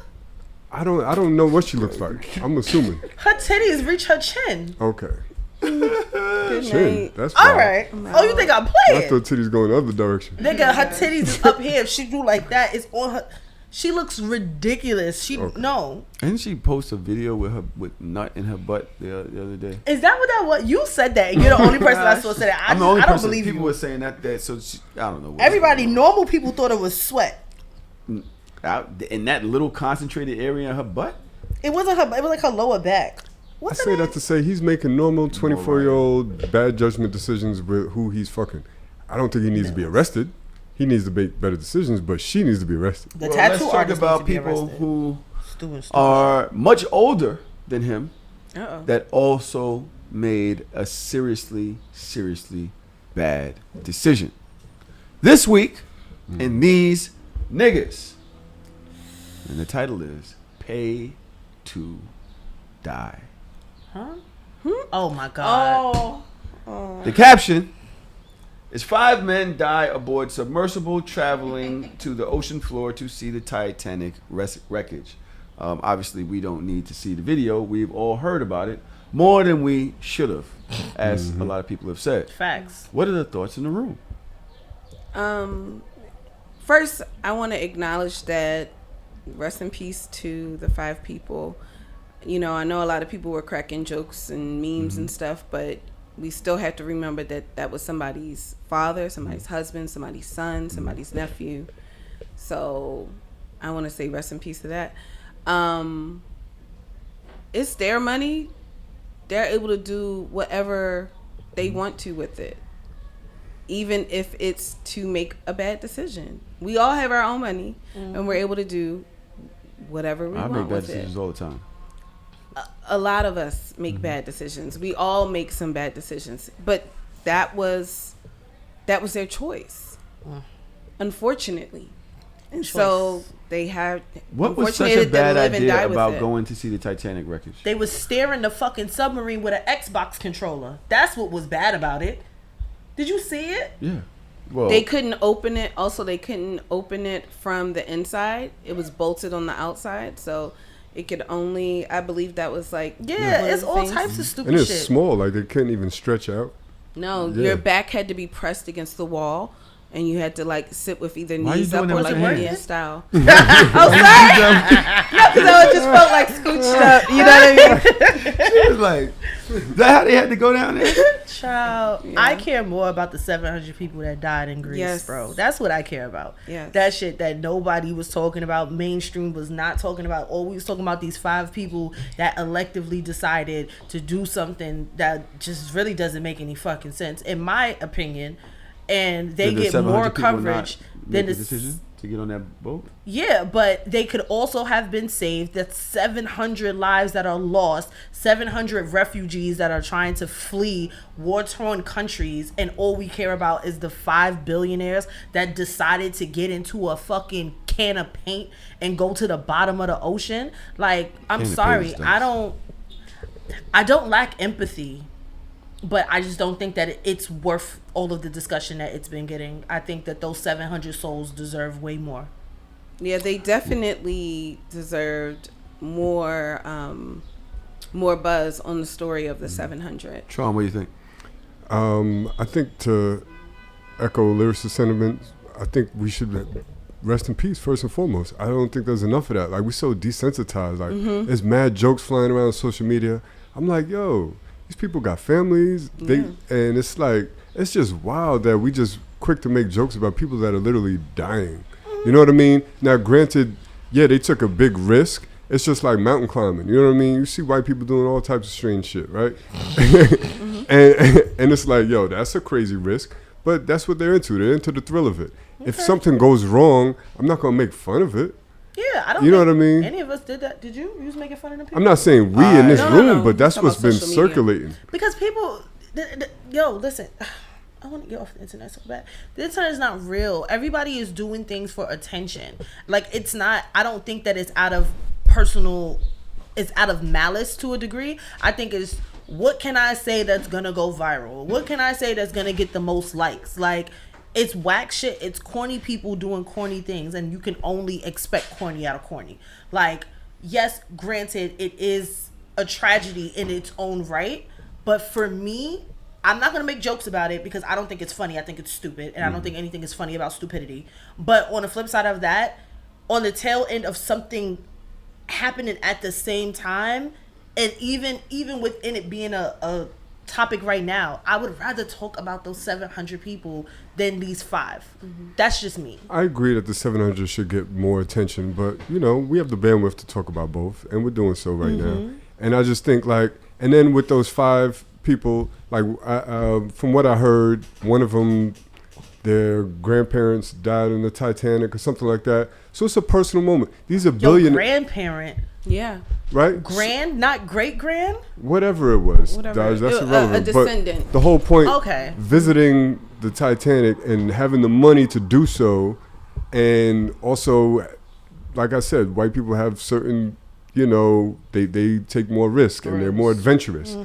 I don't know what she looks like. I'm assuming her titties reach her chin. Okay. Chin. That's all right. Oh, you think I'm playing? I thought titties going the other direction. Nigga, her titties is up here. If she do like that, it's on her. She looks ridiculous. No. Didn't she post a video with nut in her butt the other day? Is that what that was? You said that. You're the only person I saw say that. I'm the only person. I don't believe people were saying that. So I don't know. Everybody, normal people thought it was sweat. Out in that little concentrated area in her butt. It wasn't her. It was like her lower back. I say that to say he's making normal 24-year-old bad judgment decisions with who he's fucking. I don't think he needs to be arrested. He needs to make better decisions, but she needs to be arrested. The tattoo let's talk about people who are much older than him that also made a seriously bad decision. This week in These Niggas. And the title is Pay to Die. Huh? Oh my God. The caption As 5 men die aboard submersible traveling to the ocean floor to see the Titanic wreckage. Obviously, we don't need to see the video. We've all heard about it more than we should have, as a lot of people have said. Facts. What are the thoughts in the room? First, I want to acknowledge that rest in peace to the 5 people. You know, I know a lot of people were cracking jokes and memes and stuff, but we still have to remember that that was somebody's father, somebody's husband, somebody's son, somebody's nephew. So I want to say rest in peace to that. It's their money. They're able to do whatever they want to with it, even if it's to make a bad decision. We all have our own money, and we're able to do whatever we want with it. I make bad decisions all the time. A lot of us make bad decisions. We all make some bad decisions, but that was their choice, unfortunately. And so they have. What was such a bad idea about going to see the Titanic wreckage? They was steering the fucking submarine with an Xbox controller. That's what was bad about it. Did you see it? Yeah. Well, they couldn't open it. Also, they couldn't open it from the inside. It was bolted on the outside, so it could only. I believe that was like. Yeah, it's all types of stupid shit. And it's small. Like they couldn't even stretch out. No, your back had to be pressed against the wall. And you had to like sit with either knees up or like Indian style. Oh, sorry. No, because I just felt like scooched up. You know what I mean? She was like, is that how they had to go down there? Child, I care more about the 700 people that died in Greece, bro. That's what I care about. Yes. That shit that nobody was talking about, mainstream was not talking about. All we was talking about these 5 people that electively decided to do something that just really doesn't make any fucking sense, in my opinion. And they get more coverage than the decision to get on that boat. Yeah, but they could also have been saved. That's 700 lives that are lost, 700 refugees that are trying to flee war-torn countries, and all we care about is the 5 billionaires that decided to get into a fucking can of paint and go to the bottom of the ocean. Like, I'm sorry, I don't lack empathy. But I just don't think that it's worth all of the discussion that it's been getting. I think that those 700 souls deserve way more. Yeah, they definitely deserved more buzz on the story of the 700. Sean, what do you think? I think to echo Liris' sentiment, I think we should rest in peace first and foremost. I don't think there's enough of that. Like, we're so desensitized. Like, there's mad jokes flying around on social media. I'm like, yo, these people got families. And it's like, it's just wild that we just quick to make jokes about people that are literally dying. You know what I mean? Now, granted, yeah, they took a big risk. It's just like mountain climbing. You know what I mean? You see white people doing all types of strange shit, right? and it's like, yo, that's a crazy risk. But that's what they're into. They're into the thrill of it. Okay. If something goes wrong, I'm not going to make fun of it. Yeah, I don't. You know what I mean? Any of us did that? Did you? You was making fun of them people? I'm not saying we in this room, but that's what's been circulating. Because people, yo, listen. I want to get off the internet so bad. The internet is not real. Everybody is doing things for attention. Like, it's not. I don't think that it's out of personal. It's out of malice to a degree. I think it's, what can I say that's gonna go viral? What can I say that's gonna get the most likes? Like, it's whack shit. It's corny people doing corny things, and you can only expect corny out of corny. Like, yes, granted, it is a tragedy in its own right, but for me, I'm not going to make jokes about it because I don't think it's funny. I think it's stupid, and I don't think anything is funny about stupidity. But on the flip side of that, on the tail end of something happening at the same time, and even within it being a topic right now, I would rather talk about those 700 people than these 5. That's just me. I agree that the 700 should get more attention, but you know, we have the bandwidth to talk about both, and we're doing so right now. And I just think, like, and then with those 5 people, like, from what I heard, one of them, their grandparents died in the Titanic or something like that. So it's a personal moment. These are billionaires. Grandparent. Yeah. Right? Grand, not great grand? Whatever it was. That's irrelevant. A descendant. But the whole point, visiting the Titanic and having the money to do so, and also, like I said, white people have certain, you know, they take more risk and they're more adventurous.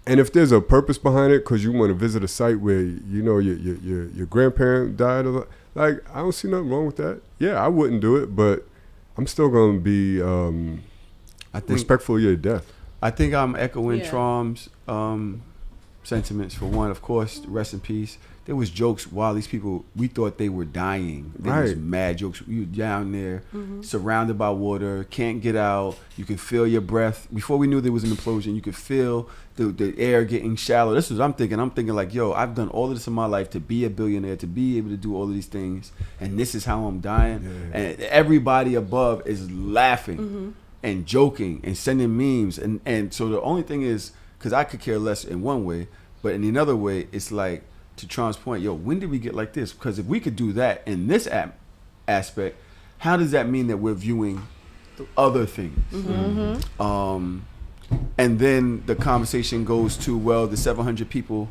And if there's a purpose behind it, because you want to visit a site where you know your grandparent died, like I don't see nothing wrong with that. Yeah, I wouldn't do it, but I'm still gonna be respectful of your death. I think I'm echoing Trom's sentiments. For one, of course, rest in peace. There was jokes while these people, we thought they were dying. There was mad jokes. You down there, surrounded by water, can't get out. You could feel your breath. Before we knew there was an implosion, you could feel the air getting shallow. This is what I'm thinking. I'm thinking like, yo, I've done all of this in my life to be a billionaire, to be able to do all of these things, and this is how I'm dying. Yeah. And everybody above is laughing and joking and sending memes. And so the only thing is, because I could care less in one way, but in another way, it's like, to Tron's point, yo, when did we get like this? Because if we could do that in this aspect, how does that mean that we're viewing other things? And then the conversation goes to, well, the 700 people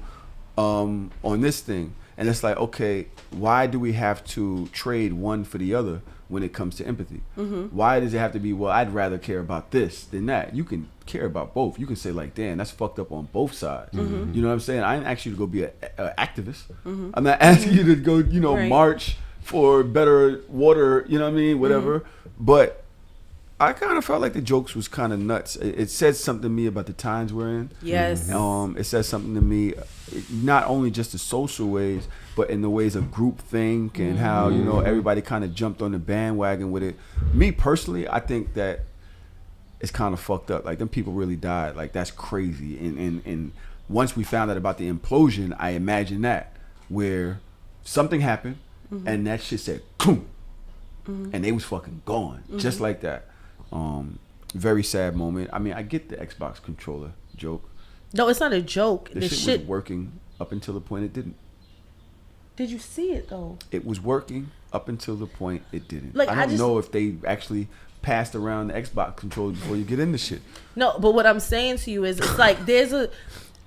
on this thing. And it's like, okay, why do we have to trade one for the other when it comes to empathy? Why does it have to be, well, I'd rather care about this than that? You can care about both. You can say like, damn, that's fucked up on both sides. You know what I'm saying? I didn't ask you to go be an activist. I'm not asking you to go, march for better water, you know what I mean? Whatever. But I kind of felt like the jokes was kind of nuts. It said something to me about the times we're in. Yes. It says something to me, not only just the social ways, but in the ways of group think and how, everybody kind of jumped on the bandwagon with it. Me personally, I think that it's kind of fucked up. Like, them people really died. Like, that's crazy. And once we found out about the implosion, I imagine that, where something happened and that shit said, boom, and they was fucking gone. Just like that. Very sad moment. I mean, I get the Xbox controller joke. No, it's not a joke. The shit was working up until the point it didn't. Did you see it though? It was working up until the point it didn't. Like, I don't know if they actually passed around the Xbox controller before you get into shit. No, but what I'm saying to you is, it's like and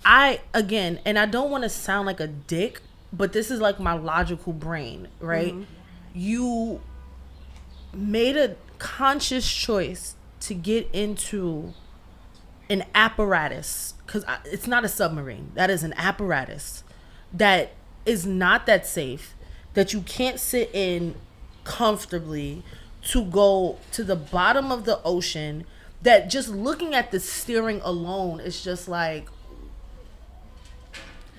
I don't want to sound like a dick, but this is like my logical brain, right? You made a conscious choice to get into an apparatus, because it's not a submarine, that is an apparatus that is not that safe, that you can't sit in comfortably, to go to the bottom of the ocean, that just looking at the steering alone is just like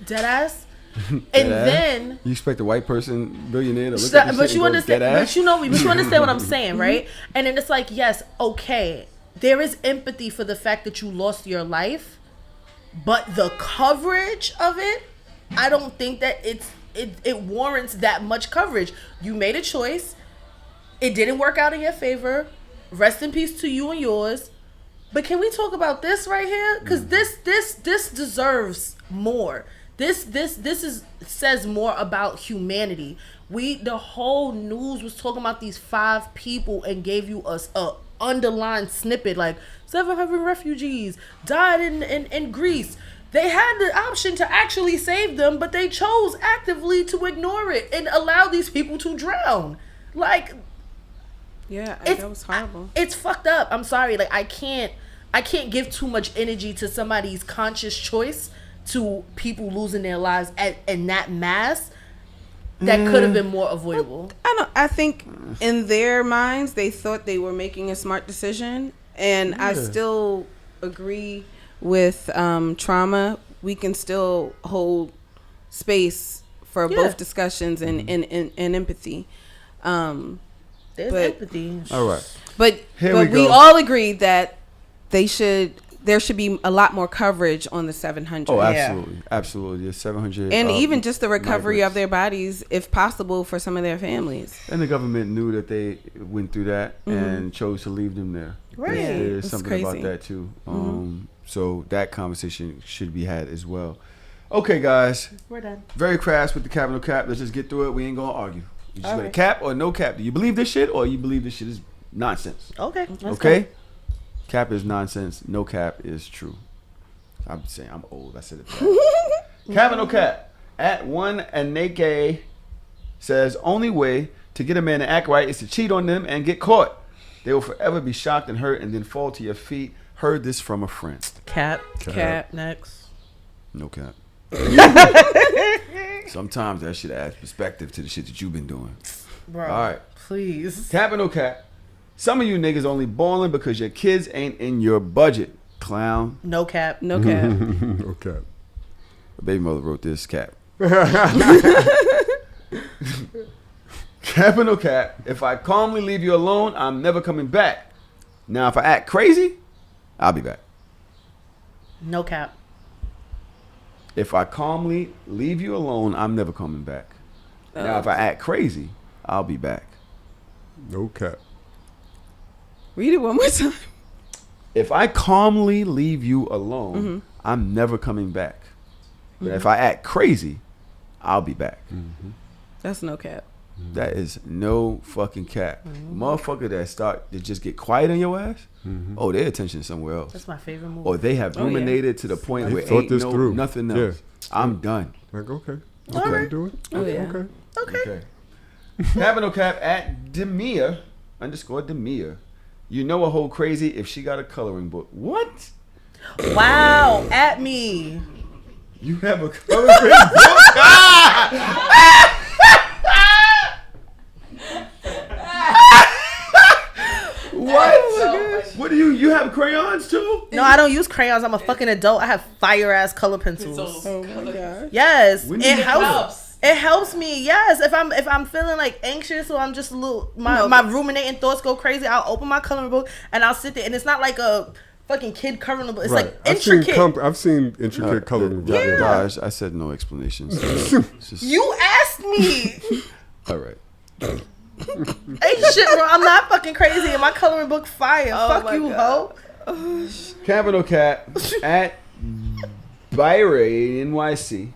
dead ass. And then you expect a white person billionaire to look at this shit and go dead ass? But you understand what I'm saying, right? And then it's like, yes, okay, there is empathy for the fact that you lost your life, but the coverage of it, I don't think that it warrants that much coverage. You made a choice. It didn't work out in your favor. Rest in peace to you and yours. But can we talk about this right here? Because this deserves more. This says more about humanity. The whole news was talking about these 5 people and gave you a underlined snippet like 700 refugees died in Greece. They had the option to actually save them, but they chose actively to ignore it and allow these people to drown. Like, yeah, that was horrible. It's fucked up. I'm sorry. Like, I can't give too much energy to somebody's conscious choice, to people losing their lives in that mass that could have been more avoidable. I think in their minds they thought they were making a smart decision, and I still agree with trauma. We can still hold space for both discussions and empathy. There's empathy. All right, but we all agree that there should be a lot more coverage on the 700. Oh, absolutely. Absolutely. There's 700. And even just the recovery of their bodies, if possible, for some of their families. And the government knew that they went through that and chose to leave them there. Right. There's something about that, too. So that conversation should be had as well. Okay, guys. We're done. Very crass with the cap and no cap. Let's just get through it. We ain't going to argue. You just got a cap or no cap. Do you believe this shit or you believe this shit is nonsense? Okay. Okay? Cap is nonsense. No cap is true. I'm saying I'm old. I said it back. Cap and no cap. At one Aneke says, only way to get a man to act right is to cheat on them and get caught. They will forever be shocked and hurt and then fall to your feet. Heard this from a friend. Cap. Next. No cap. Sometimes that shit adds perspective to the shit that you've been doing. Bro, all right. Please. Cap or no cap? Some of you niggas only balling because your kids ain't in your budget. Clown. No cap. No cap. No cap. My baby mother wrote this cap. Cap or no cap? If I calmly leave you alone, I'm never coming back. Now, if I act crazy, I'll be back. No cap. If I calmly leave you alone, I'm never coming back. Now, if I act crazy, I'll be back. No cap. Read it one more time. If I calmly leave you alone, I'm never coming back. But if I act crazy, I'll be back. That's no cap. That is no fucking cap. Motherfucker that just get quiet on your ass, oh, their attention is somewhere else. That's my favorite movie. Or they have ruminated to the point where thought ain't this through. nothing else. Yeah. I'm done. Like, okay. All Okay, right. do it. Oh, yeah. Okay. Okay. Cap or no cap at Demia_Demia. You know a hoe crazy if she got a coloring book. What? Wow. At me. You have a coloring book? What? What do you have crayons too? No, I don't use crayons. I'm a fucking adult. I have fire ass color pencils. Oh my god. Yes, We need it to helps. It helps me. Yes, if I'm feeling like anxious or I'm just a little my ruminating thoughts go crazy, I'll open my coloring book and I'll sit there, and it's not like a fucking kid coloring book. It's like intricate. I've seen intricate coloring books. Yeah. Gosh, I said no explanations. You asked me. All right. Ain't shit, bro. I'm not fucking crazy, and my coloring book fire. Fuck you, God. hoe. Cap or no cap at Byray NYC.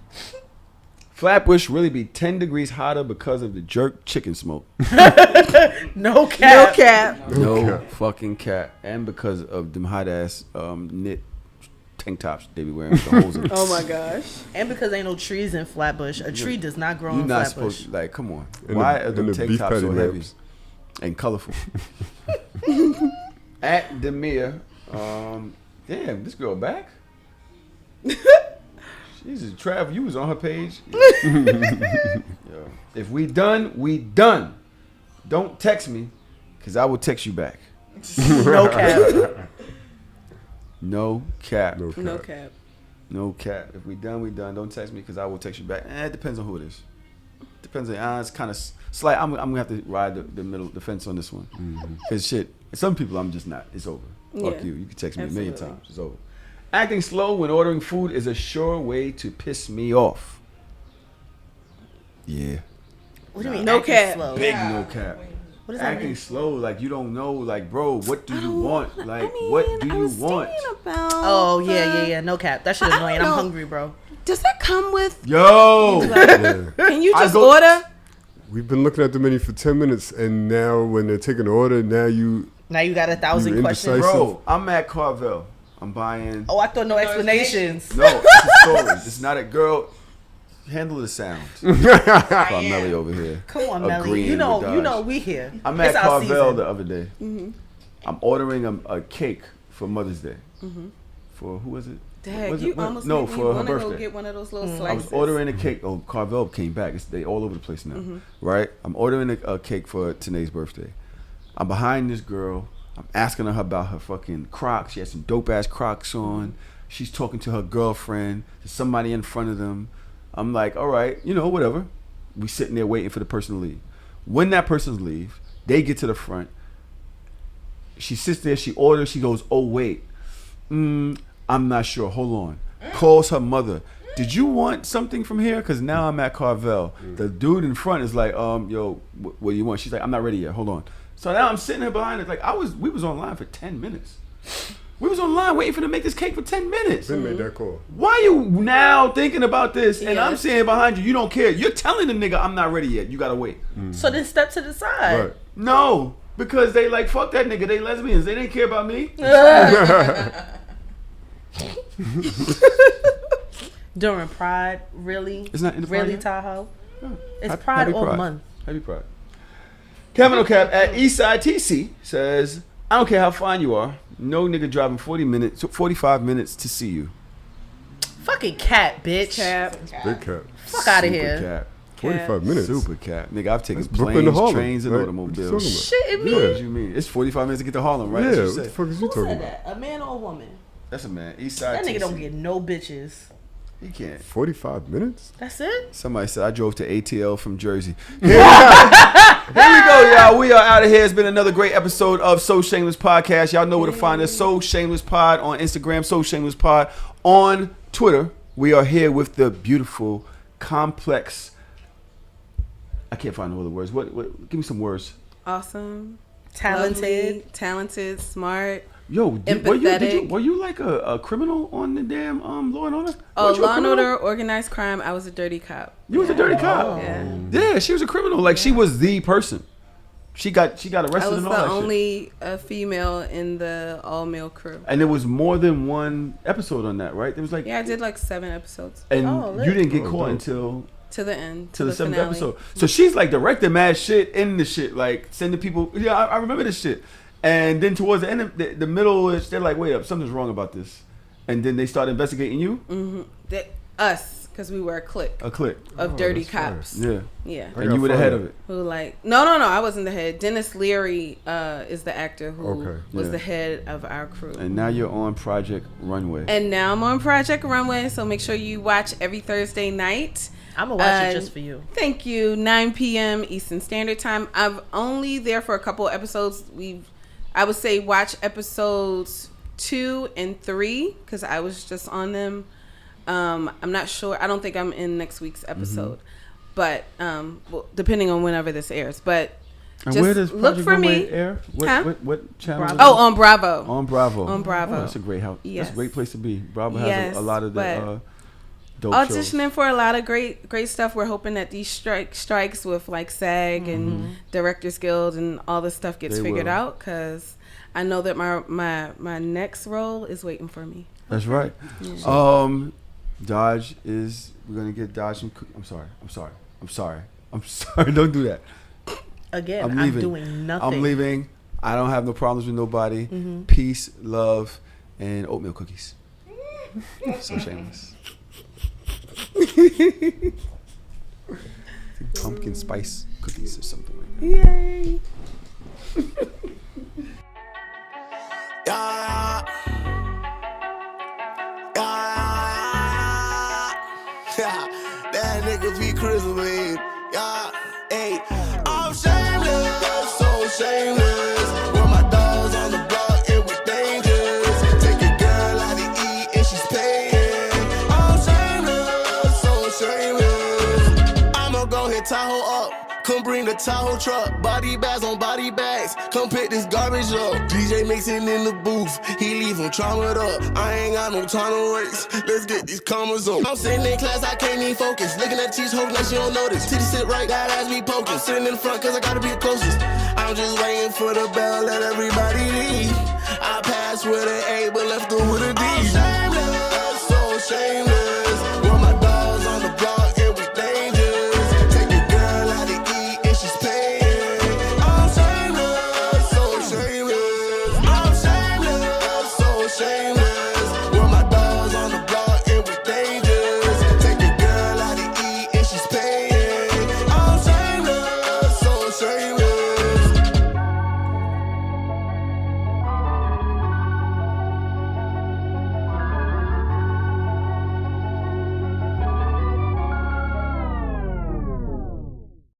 Flatbush really be 10 degrees hotter because of the jerk chicken smoke. No cap. No cap. No fucking cap. And because of them hot ass knit tank tops they be wearing with the holes in them. Oh my gosh. And because ain't no trees in Flatbush. A tree does not grow You're in not Flatbush. supposed to, like, come on. And Why the- are them and the tank beef tops so patty heavy lamps. and colorful? At Demia, damn, this girl back? Jesus, Trav, you was on her page. Yo, if we done, we done. Don't text me, because I will text you back. No cap. No cap. No cap. No cap. No cap. If we done, we done. Don't text me, because I will text you back. It depends on who it is. Depends on, it's kind of slight. I'm going to have to ride the fence on this one. Because shit, some people I'm just not. It's over. Fuck Yeah. you. You can text me Absolutely. a million times. It's over. Acting slow when ordering food is a sure way to piss me off. Yeah. What do you mean? No acting cap. Slow? Big no cap. What does that Acting mean? slow, like you don't know, like, bro, what do you want? Like, I mean, what do I you was want? thinking about Oh yeah. No cap. That shit I annoying. don't I'm know. hungry, bro. Does that come with? Yo! Yeah. Can you I just go- order? We've been looking at the menu for 10 minutes, and now when they're taking an order, now you Now you got 1,000 You questions. indecisive. Bro, I'm at Carvel. I'm buying. Oh, I thought no explanations. No, it's a story. It's not a girl. Handle the sound. Melly over here. Come on, Melly. Agreeing You with Dodge. know we here. I'm It's at our Carvel season. the other day. I'm ordering a cake for Mother's Day. For who was it? Dad, Was you it- almost no, made me for her want to go birthday. get one of those little I slices. was ordering a cake. Oh, Carvel came back. They all over the place now, right? I'm ordering a cake for Tanae's birthday. I'm behind this girl. I'm asking her about her fucking Crocs. She has some dope ass Crocs on. She's talking to her girlfriend. There's somebody in front of them. I'm like, all right, whatever. We sitting there waiting for the person to leave. When that person leaves, they get to the front. She sits there. She orders. She goes, oh wait, I'm not sure. Hold on. Calls her mother. Did you want something from here? Because now I'm at Carvel. The dude in front is like, yo, what do you want? She's like, I'm not ready yet. Hold on. So now I'm sitting here behind it. Like we was online for 10 minutes. We was online waiting for them to make this cake for 10 minutes. Ben made that call. Why you now thinking about this? And Yeah. I'm sitting behind you. You don't care. You're telling the nigga I'm not ready yet. You gotta wait. So then step to the side. Right. No, because they like fuck that nigga. They lesbians. They didn't care about me. During Pride, really? It's not in the really Pride yet? Tahoe. It's Happy Pride all Pride. month. Happy Pride. Kevin O'Cap at Eastside TC says, I don't care how fine you are. No nigga driving 45 minutes to see you. Fucking cat, bitch. Cap. Big cap. Fuck out of Super here. Cap. 45 minutes. Super cap. Nigga, I've taken That's Brooklyn to planes, Harlem, trains, and right? automobiles. What you talking Shit, me. What do you mean? It's 45 minutes to get to Harlem, right? Yeah, That's what what the you said. fuck is you Who talking said about? that? A man or a woman? That's a man. East side. That nigga don't TC. get no bitches. He can't. 45 minutes? That's it? Somebody said I drove to ATL from Jersey. Here we go, y'all. We are out of here. It's been another great episode of So Shameless Podcast. Y'all know where to find us. So Shameless Pod on Instagram. So Shameless Pod on Twitter. We are here with the beautiful, complex. I can't find no other words. What? Give me some words. Awesome. Talented. Lovely, talented, smart. Yo, empathetic. were you like a criminal on the damn Law and Order? Oh, Weren't you a Law and criminal? Order, organized crime. I was a dirty cop. You was a dirty cop. Yeah, she was a criminal. Like she was the person. She got arrested I was and all the that only female in the all-male crew. And there was more than one episode on that, right? There was like Yeah, I did like 7 episodes. and Oh, you didn't get Oh, caught dope. until To the end. to the 7th finale. episode. So she's like directing mad shit in the shit, like sending people. Yeah, I remember this shit. And then towards the end of the middle, they're like, wait up, something's wrong about this. And then they start investigating you. Mm-hmm. Us, because we were a clique A click. of dirty that's fire. cops. Yeah. Yeah. And you were the head of it. Who like no, I wasn't the head. Dennis Leary is the actor who was Yeah. the head of our crew. And now you're on Project Runway. And now I'm on Project Runway, so make sure you watch every Thursday night. I'm going to watch it just for you. Thank you. 9 p.m. Eastern Standard Time. I'm only there for a couple episodes. I would say watch episodes 2 and 3 because I was just on them. I'm not sure. I don't think I'm in next week's episode, but well, depending on whenever this airs. But and just where does look Project for Runway me. air? Huh? What channel? is it? Oh, on Bravo. On Bravo. On Bravo. Oh, that's a great house. Yes. That's a great place to be. Bravo has Yes, a lot of the but dope auditioning shows. for a lot of great stuff. We're hoping that these strikes with like SAG and Directors Guild and all this stuff gets They figured will. out because I know that my next role is waiting for me. That's right. We're gonna get Dodge some. I'm sorry. Don't do that. Again, I'm I'm leaving. doing nothing. I'm leaving. I don't have no problems with nobody. Mm-hmm. Peace, love, and oatmeal cookies. So shameless. Pumpkin spice cookies or something like that. Yay! That nigga be cruising me. Yeah, hey, I'm shameless, so shameless. When my dogs on the block, it was dangerous. Take your girl out to eat and she's paying. I'm shameless, so shameless. I'ma go hit Tahoe up. Come bring the Tahoe truck, body bags on body bags. Come pick this garbage up. DJ mixing in the booth, he leave him traumatized up. I ain't got no time to waste. Let's get these commas on. I'm sitting in class, I can't even focus. Looking at cheese, hoping that she don't notice. Titty sit right, that ass be poking. I'm sitting in the front cause I gotta be the closest. I'm just waiting for the bell, let everybody leave. I passed with an A, but left her with a D.